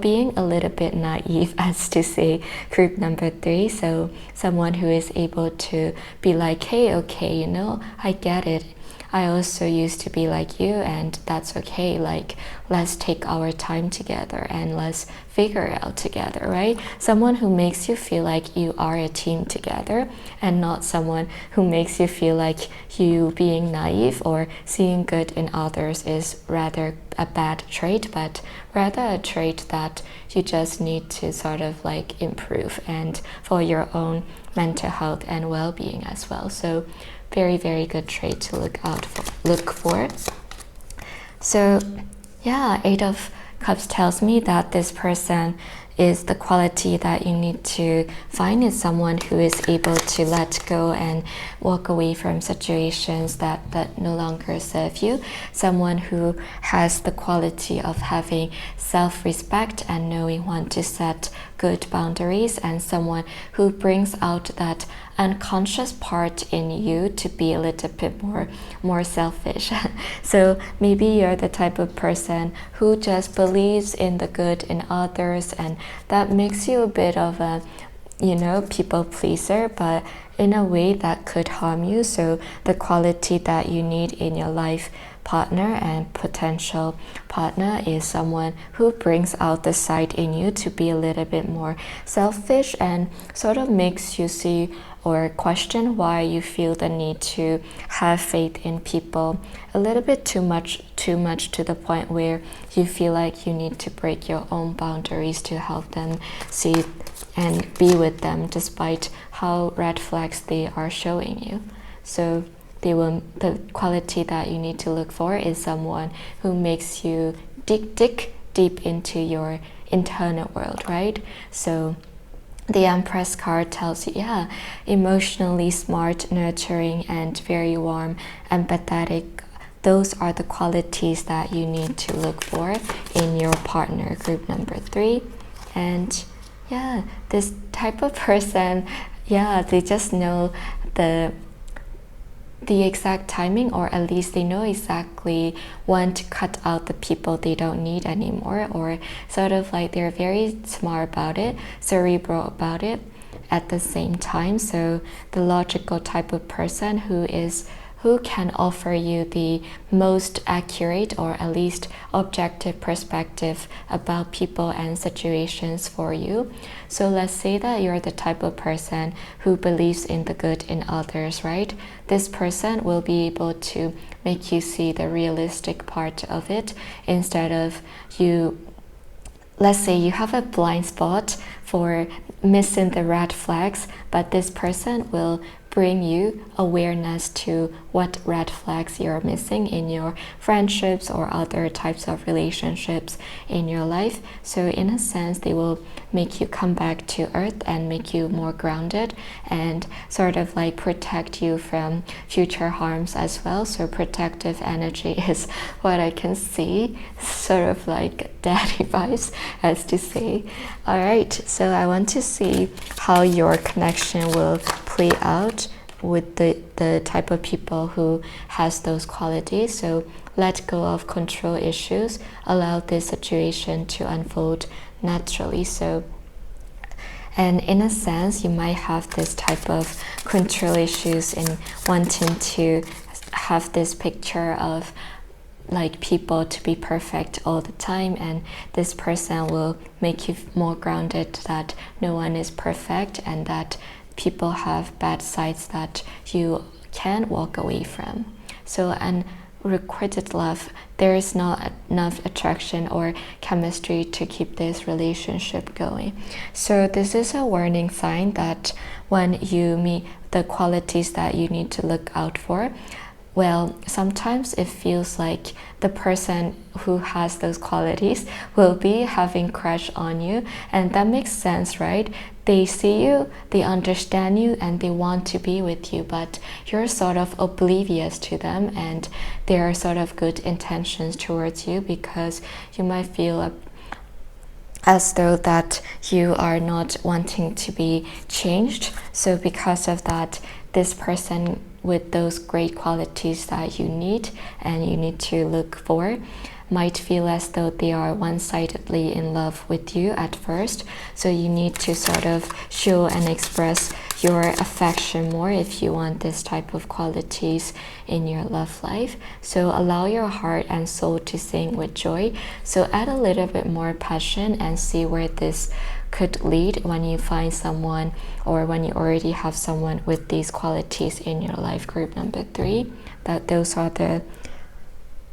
being a little bit naive, as to say group number 3. So someone who is able to be like, hey, okay, you know, I get it. I also used to be like you, and that's okay. Like, let's take our time together and let's figure it out together, right? Someone who makes you feel like you are a team together, and not someone who makes you feel like you being naive or seeing good in others is rather a bad trait, but rather a trait that you just need to sort of like improve, and for your own mental health and well-being as well. So very, very good trait to look for. So yeah, 8 of Cups tells me that this person is the quality that you need to find is someone who is able to let go and walk away from situations that no longer serve you, someone who has the quality of having self-respect and knowing when to set good boundaries, and someone who brings out that unconscious part in you to be a little bit more selfish. So maybe you're the type of person who just believes in the good in others, and that makes you a bit of a, you know, people pleaser, but in a way that could harm you. So the quality that you need in your life partner and potential partner is someone who brings out the side in you to be a little bit more selfish, and sort of makes you see or question why you feel the need to have faith in people a little bit too much to the point where you feel like you need to break your own boundaries to help them see and be with them despite how red flags they are showing you. So the quality that you need to look for is someone who makes you dig deep into your internal world, right? So the Empress card tells you, yeah, emotionally smart, nurturing, and very warm, empathetic. Those are the qualities that you need to look for in your partner, group number 3. And yeah, this type of person, yeah, they just know the exact timing, or at least they know exactly when to cut out the people they don't need anymore, or sort of like they're very smart about it, cerebral about it at the same time. So the logical type of person who who can offer you the most accurate or at least objective perspective about people and situations for you. So let's say that you're the type of person who believes in the good in others, right? This person will be able to make you see the realistic part of it instead of you. Let's say you have a blind spot for missing the red flags, but this person will bring you awareness to what red flags you're missing in your friendships or other types of relationships in your life. So in a sense, they will make you come back to earth and make you more grounded and sort of like protect you from future harms as well. So protective energy is what I can see, sort of like daddy vibes, as to say. All right, so I want to see how your connection will play out with the type of people who has those qualities. So let go of control issues, allow this situation to unfold naturally. So, and in a sense, you might have this type of control issues in wanting to have this picture of like people to be perfect all the time, and this person will make you more grounded that no one is perfect and that people have bad sides that you can walk away from. So, and requited love, there is not enough attraction or chemistry to keep this relationship going. So this is a warning sign that when you meet the qualities that you need to look out for, well, sometimes it feels like the person who has those qualities will be having crush on you, and that makes sense, right? They see you, they understand you, and they want to be with you, but you're sort of oblivious to them, and there are sort of good intentions towards you because you might feel as though that you are not wanting to be changed. So because of that, this person with those great qualities that you need and you need to look for might feel as though they are one-sidedly in love with you at first. So you need to sort of show and express your affection more if you want this type of qualities in your love life. So allow your heart and soul to sing with joy. So add a little bit more passion and see where this could lead when you find someone or when you already have someone with these qualities in your life. Group number 3, that those are the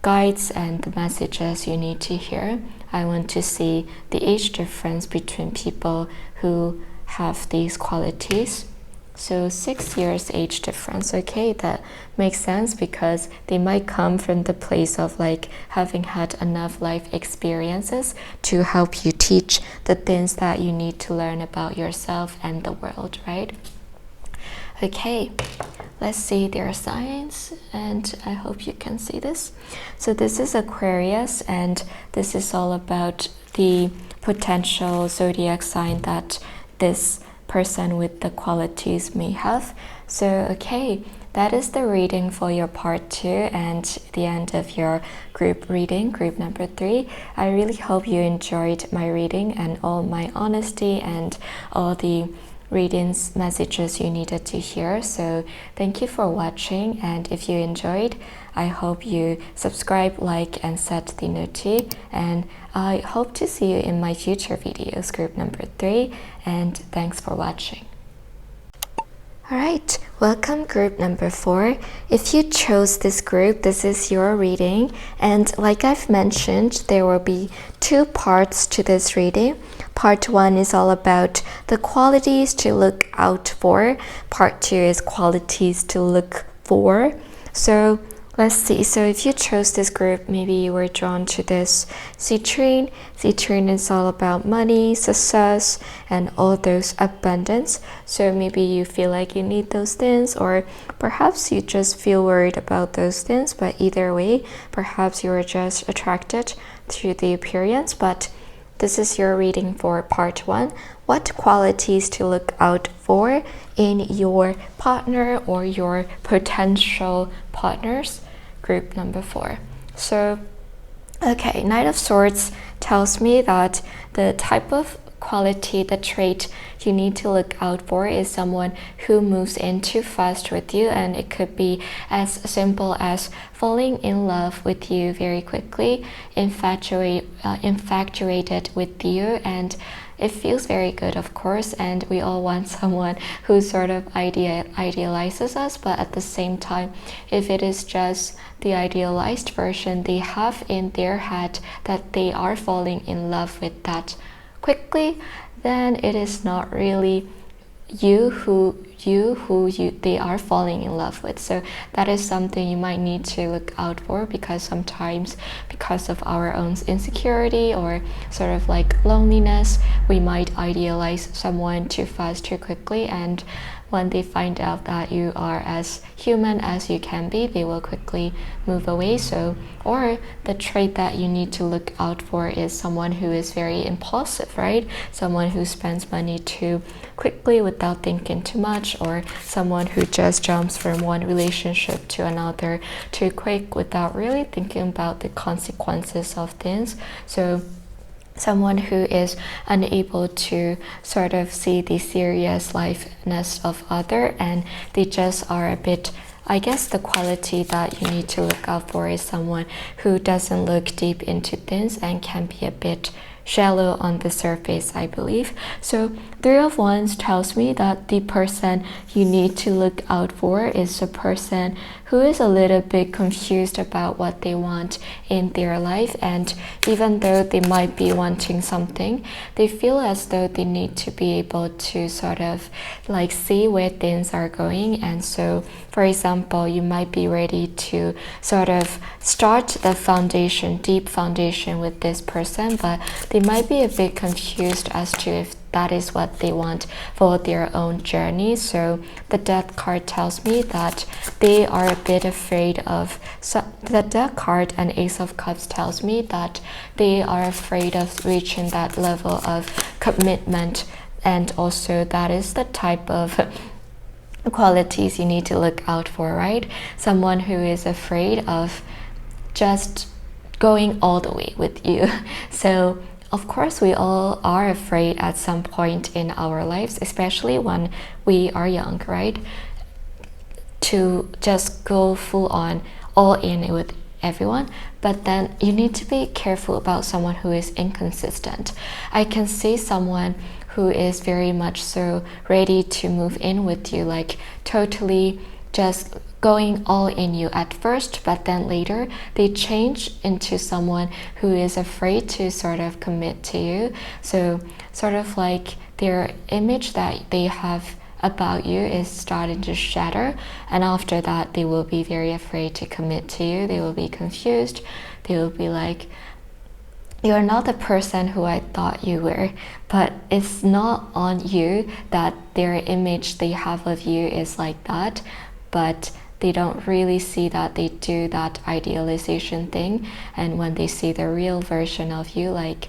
guides and the messages you need to hear. I want to see the age difference between people who have these qualities. So 6 years age difference. Okay, that makes sense because they might come from the place of like having had enough life experiences to help you teach the things that you need to learn about yourself and the world, right? Okay, let's see their signs, and I hope you can see this. So this is Aquarius, and this is all about the potential zodiac sign that this person with the qualities may have. So okay, that is the reading for your part 2 and the end of your group reading, group number 3. I really hope you enjoyed my reading and all my honesty and all the readings messages you needed to hear. So thank you for watching, and if you enjoyed, I hope you subscribe, like, and set the noti, and I hope to see you in my future videos, group number 3, and thanks for watching. Alright, welcome group number 4. If you chose this group, this is your reading, and like I've mentioned, there will be 2 parts to this reading. Part 1 is all about the qualities to look out for. Part 2 is qualities to look for. So let's see. So if you chose this group, maybe you were drawn to this citrine. Citrine is all about money, success, and all those abundance. So maybe you feel like you need those things, or perhaps you just feel worried about those things. But either way, perhaps you are just attracted to the appearance. But this is your reading for part 1. What qualities to look out for in your partner or your potential partners? Group number 4. So, okay, Knight of Swords tells me that the type of quality, the trait you need to look out for is someone who moves in too fast with you, and it could be as simple as falling in love with you very quickly, infatuated with you, and it feels very good, of course, and we all want someone who sort of idealizes us, but at the same time, if it is just the idealized version they have in their head that they are falling in love with that quickly, then it is not really who they are falling in love with. So that is something you might need to look out for, because sometimes because of our own insecurity or sort of like loneliness, we might idealize someone too fast, too quickly, and when they find out that you are as human as you can be, they will quickly move away. So, or the trait that you need to look out for is someone who is very impulsive, right? Someone who spends money too quickly without thinking too much, or someone who just jumps from one relationship to another too quick without really thinking about the consequences of things. So someone who is unable to sort of see the serious lifeness of other, and they just are a bit, I guess the quality that you need to look out for is someone who doesn't look deep into things and can be a bit shallow on the surface, I believe. So Three of Wands tells me that the person you need to look out for is a person who is a little bit confused about what they want in their life, and even though they might be wanting something, they feel as though they need to be able to sort of like see where things are going. And so, for example, you might be ready to sort of start the foundation, deep foundation with this person, but they might be a bit confused as to if that is what they want for their own journey. So the Death card tells me that they are a bit afraid of, so the Death card and Ace of Cups tells me that they are afraid of reaching that level of commitment, and also that is the type of qualities you need to look out for, right? Someone who is afraid of just going all the way with you. So of course, we all are afraid at some point in our lives, especially when we are young, right? To just go full on, all in with everyone. But then you need to be careful about someone who is inconsistent. I can see someone who is very much so ready to move in with you, like totally just going all in you at first, but then later they change into someone who is afraid to sort of commit to you. So sort of like their image that they have about you is starting to shatter, and after that they will be very afraid to commit to you. They will be confused. They will be like, you're not the person who I thought you were. But it's not on you that their image they have of you is like that, but they don't really see that they do that idealization thing. And when they see the real version of you, like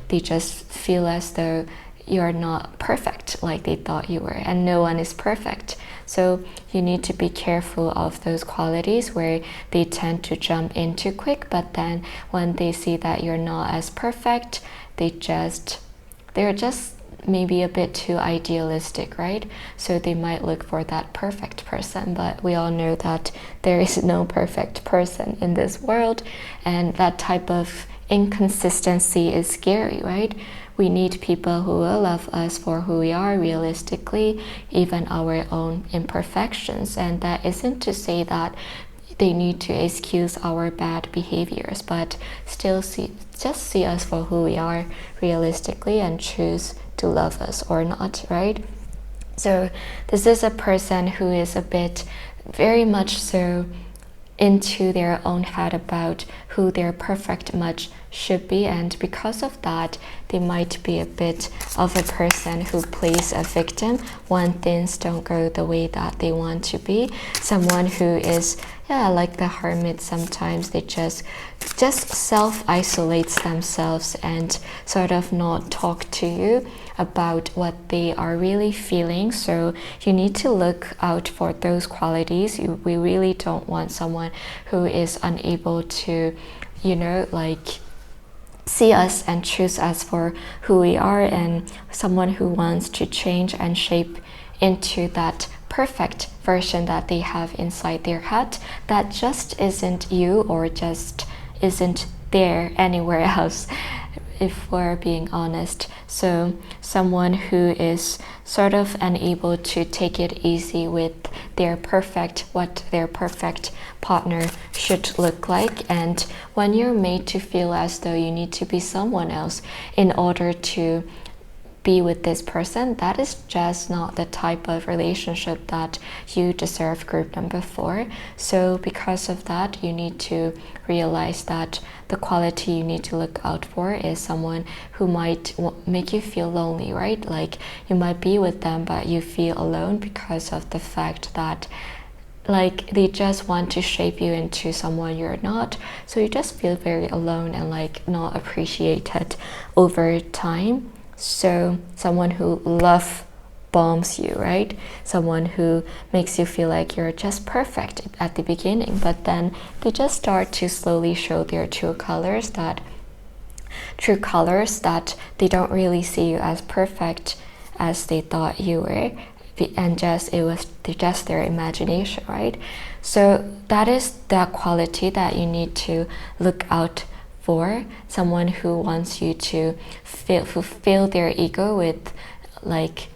they just feel as though you're not perfect like they thought you were, and no one is perfect. So you need to be careful of those qualities where they tend to jump in too quick, but then when they see that you're not as perfect, they're just maybe a bit too idealistic, right? So they might look for that perfect person, but we all know that there is no perfect person in this world, and that type of inconsistency is scary, right? We need people who will love us for who we are realistically, even our own imperfections. And that isn't to say that they need to excuse our bad behaviors, but still just see us for who we are realistically and choose to love us or not, right? So this is a person who is a bit very much so into their own head about who their perfect match should be, and because of that they might be a bit of a person who plays a victim when things don't go the way that they want to be. Someone who is like the hermit. Sometimes they just self-isolates themselves and sort of not talk to you about what they are really feeling. So you need to look out for those qualities. We really don't want someone who is unable to, like see us and choose us for who we are, and someone who wants to change and shape into that perfect version that they have inside their head that just isn't you, or just isn't there anywhere else, if we're being honest. So someone who is sort of unable to take it easy with what their perfect partner should look like. And when you're made to feel as though you need to be someone else in order to be with this person, that is just not the type of relationship that you deserve, group number 4. So because of that, you need to realize that the quality you need to look out for is someone who might make you feel lonely, right? Like you might be with them but you feel alone because of the fact that like they just want to shape you into someone you're not, so you just feel very alone and like not appreciated over time. So someone who love bombs you, right? Someone who makes you feel like you're just perfect at the beginning, but then they just start to slowly show their true colors that they don't really see you as perfect as they thought you were, and it was just their imagination, right? So that is the quality that you need to look out for. Someone who wants you to fulfill their ego with, like,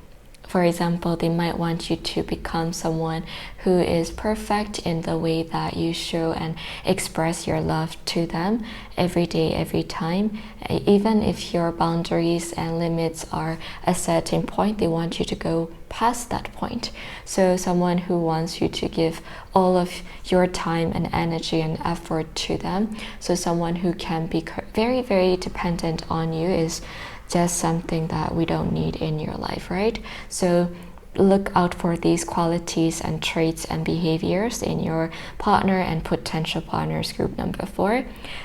for example, they might want you to become someone who is perfect in the way that you show and express your love to them every day, every time. Even if your boundaries and limits are a certain point, they want you to go past that point. So someone who wants you to give all of your time and energy and effort to them. So someone who can be very, very dependent on you is just something that we don't need in your life, right? So look out for these qualities and traits and behaviors in your partner and potential partners, group number 4.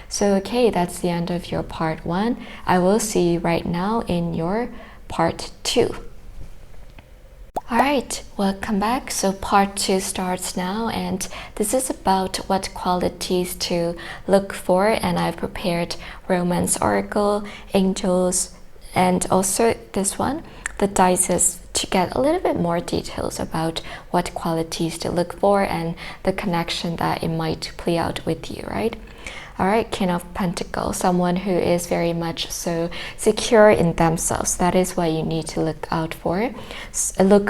So okay, that's the end of your part 1. I will see you right now in your part 2. Alright, welcome back. So part 2 starts now, and this is about what qualities to look for, and I've prepared Romance Oracle, Angels, and also this one, the dices, to get a little bit more details about what qualities to look for and the connection that it might play out with you, right? Alright, King of Pentacles, someone who is very much so secure in themselves. That is what you need to look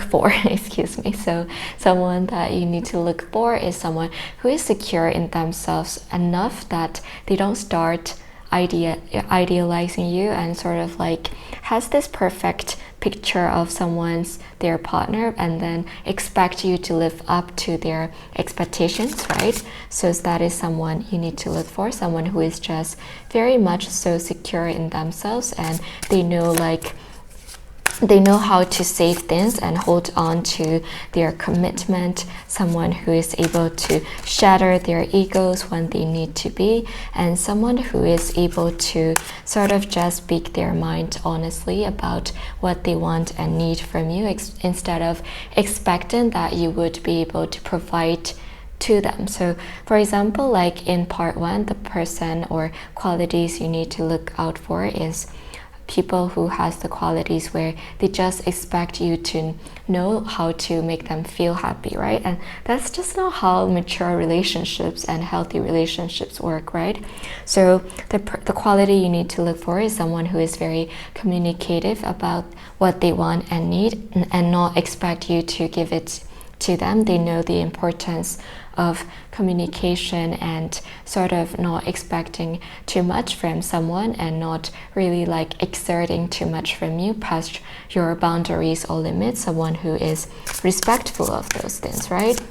for, excuse me. So someone that you need to look for is someone who is secure in themselves enough that they don't start idealizing you and sort of like has this perfect picture of their partner and then expect you to live up to their expectations, right? So that is someone you need to look for, someone who is just very much so secure in themselves, and they know how to save things and hold on to their commitment, someone who is able to shatter their egos when they need to be, and someone who is able to sort of just speak their mind honestly about what they want and need from you, instead of expecting that you would be able to provide to them. So for example, like in part 1, the person or qualities you need to look out for is people who has the qualities where they just expect you to know how to make them feel happy, right? And that's just not how mature relationships and healthy relationships work, right? So the quality you need to look for is someone who is very communicative about what they want and need, and not expect you to give it to them. They know the importance of communication and sort of not expecting too much from someone and not really like exerting too much from you past your boundaries or limits. Someone who is respectful of those things, right?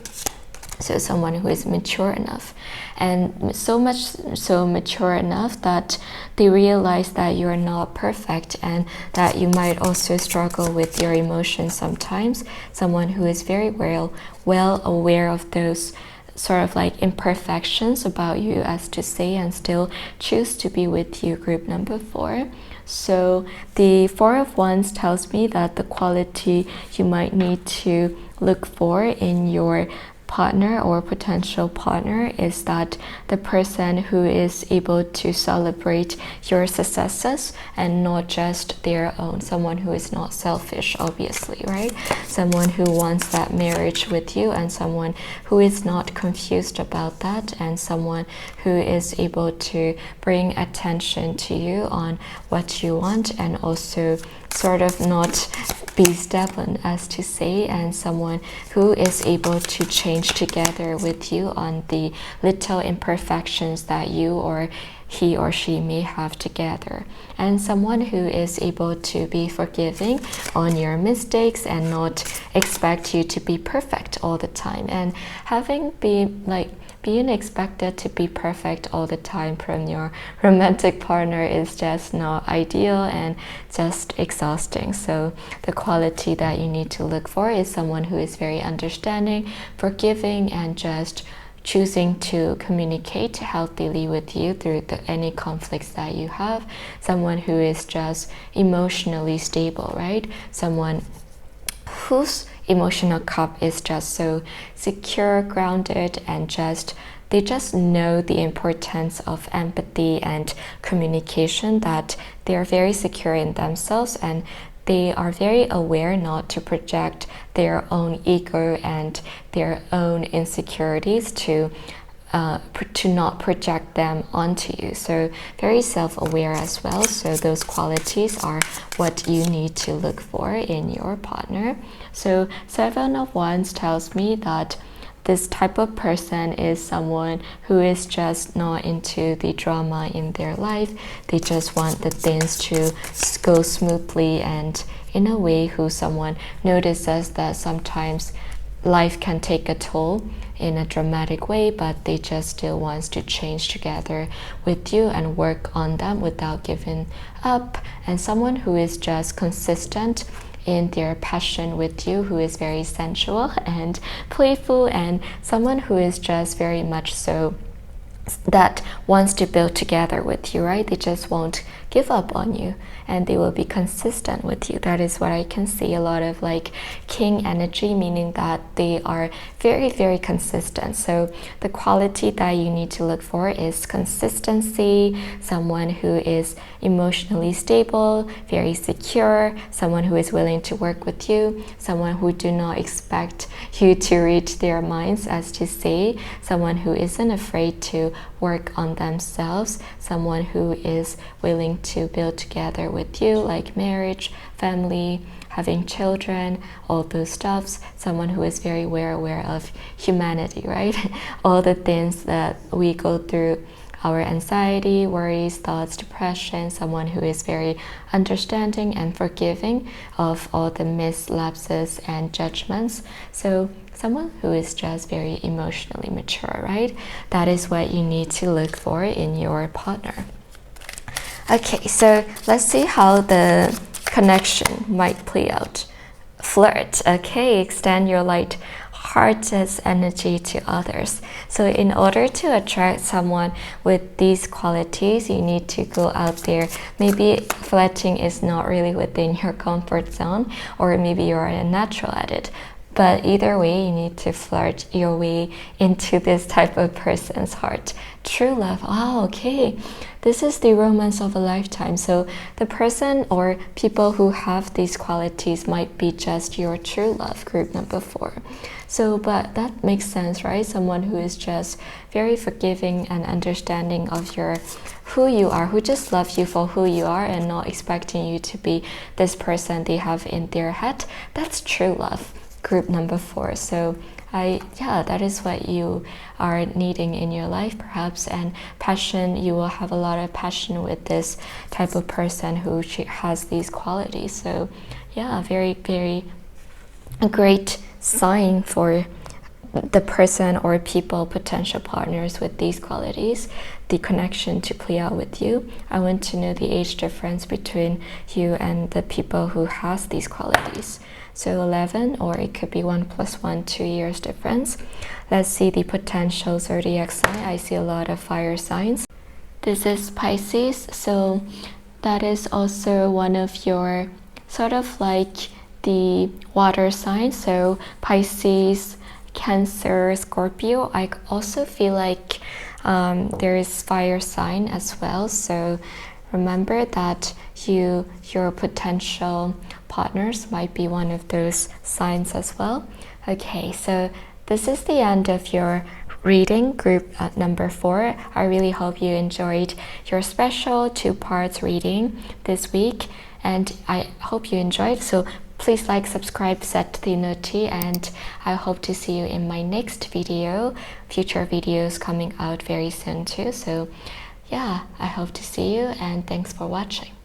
So someone who is mature enough, and so mature enough that they realize that you're not perfect and that you might also struggle with your emotions sometimes. Someone who is very well aware of those sort of like imperfections about you, as to say, and still choose to be with you, group number 4. So the 4 of Wands tells me that the quality you might need to look for in your partner or potential partner is that the person who is able to celebrate your successes and not just their own. Someone who is not selfish, obviously, right? Someone who wants that marriage with you, and someone who is not confused about that, and someone who is able to bring attention to you on what you want, and also sort of not be stubborn, as to say, and someone who is able to change together with you on the little imperfections that you or he or she may have together, and someone who is able to be forgiving on your mistakes and not expect you to be perfect all the time. And having been being expected to be perfect all the time from your romantic partner is just not ideal and just exhausting. So the quality that you need to look for is someone who is very understanding, forgiving, and just choosing to communicate healthily with you through any conflicts that you have. Someone who is just emotionally stable, right? Someone whose emotional cup is just so secure, grounded, and they just know the importance of empathy and communication, that they are very secure in themselves, and they are very aware not to project their own ego and their own insecurities to not project them onto you. So very self-aware as well. So those qualities are what you need to look for in your partner. So 7 of Wands tells me that this type of person is someone who is just not into the drama in their life. They just want the things to go smoothly, and in a way who someone notices that sometimes life can take a toll in a dramatic way, but they just still wants to change together with you and work on them without giving up. And someone who is just consistent in their passion with you, who is very sensual and playful, and someone who is just very much so that wants to build together with you, right? They just won't give up on you, and they will be consistent with you. That is what I can see. A lot of like king energy, meaning that they are very, very consistent. So the quality that you need to look for is consistency, someone who is emotionally stable, very secure, someone who is willing to work with you, someone who do not expect you to reach their minds, as to say, someone who isn't afraid to work on themselves, someone who is willing to build together with you, like marriage, family, having children, all those stuffs. Someone who is very aware of humanity, right? All the things that we go through, our anxiety, worries, thoughts, depression. Someone who is very understanding and forgiving of all the mislapses and judgments. So someone who is just very emotionally mature, right? That is what you need to look for in your partner. Okay, so let's see how the connection might play out. Flirt. Okay, extend your light hearted energy to others. So in order to attract someone with these qualities, you need to go out there. Maybe flirting is not really within your comfort zone, or maybe you're a natural at it. But either way, you need to flirt your way into this type of person's heart. True love. Oh, okay. This is the romance of a lifetime. So the person or people who have these qualities might be just your true love, group number 4. So, but that makes sense, right? Someone who is just very forgiving and understanding of who you are, who just loves you for who you are and not expecting you to be this person they have in their head. That's true love, group number 4. So that is what you are needing in your life, perhaps. And passion, you will have a lot of passion with this type of person who has these qualities. So yeah, very, very great sign for the person or people, potential partners with these qualities, the connection to play out with you. I want to know the age difference between you and the people who has these qualities. So 11, or it could be 1 + 1, 2 years difference. Let's see the potential zodiac sign. I see a lot of fire signs. This is Pisces, so that is also one of your sort of like the water signs. So Pisces, Cancer, Scorpio, I also feel like there is fire sign as well. So remember that your potential partners might be one of those signs as well. Okay, so this is the end of your reading group number 4. I really hope you enjoyed your special 2 parts reading this week, and I hope you enjoyed. So please like, subscribe, set the noti, and I hope to see you in my next video. Future videos coming out very soon too. So yeah, I hope to see you, and thanks for watching.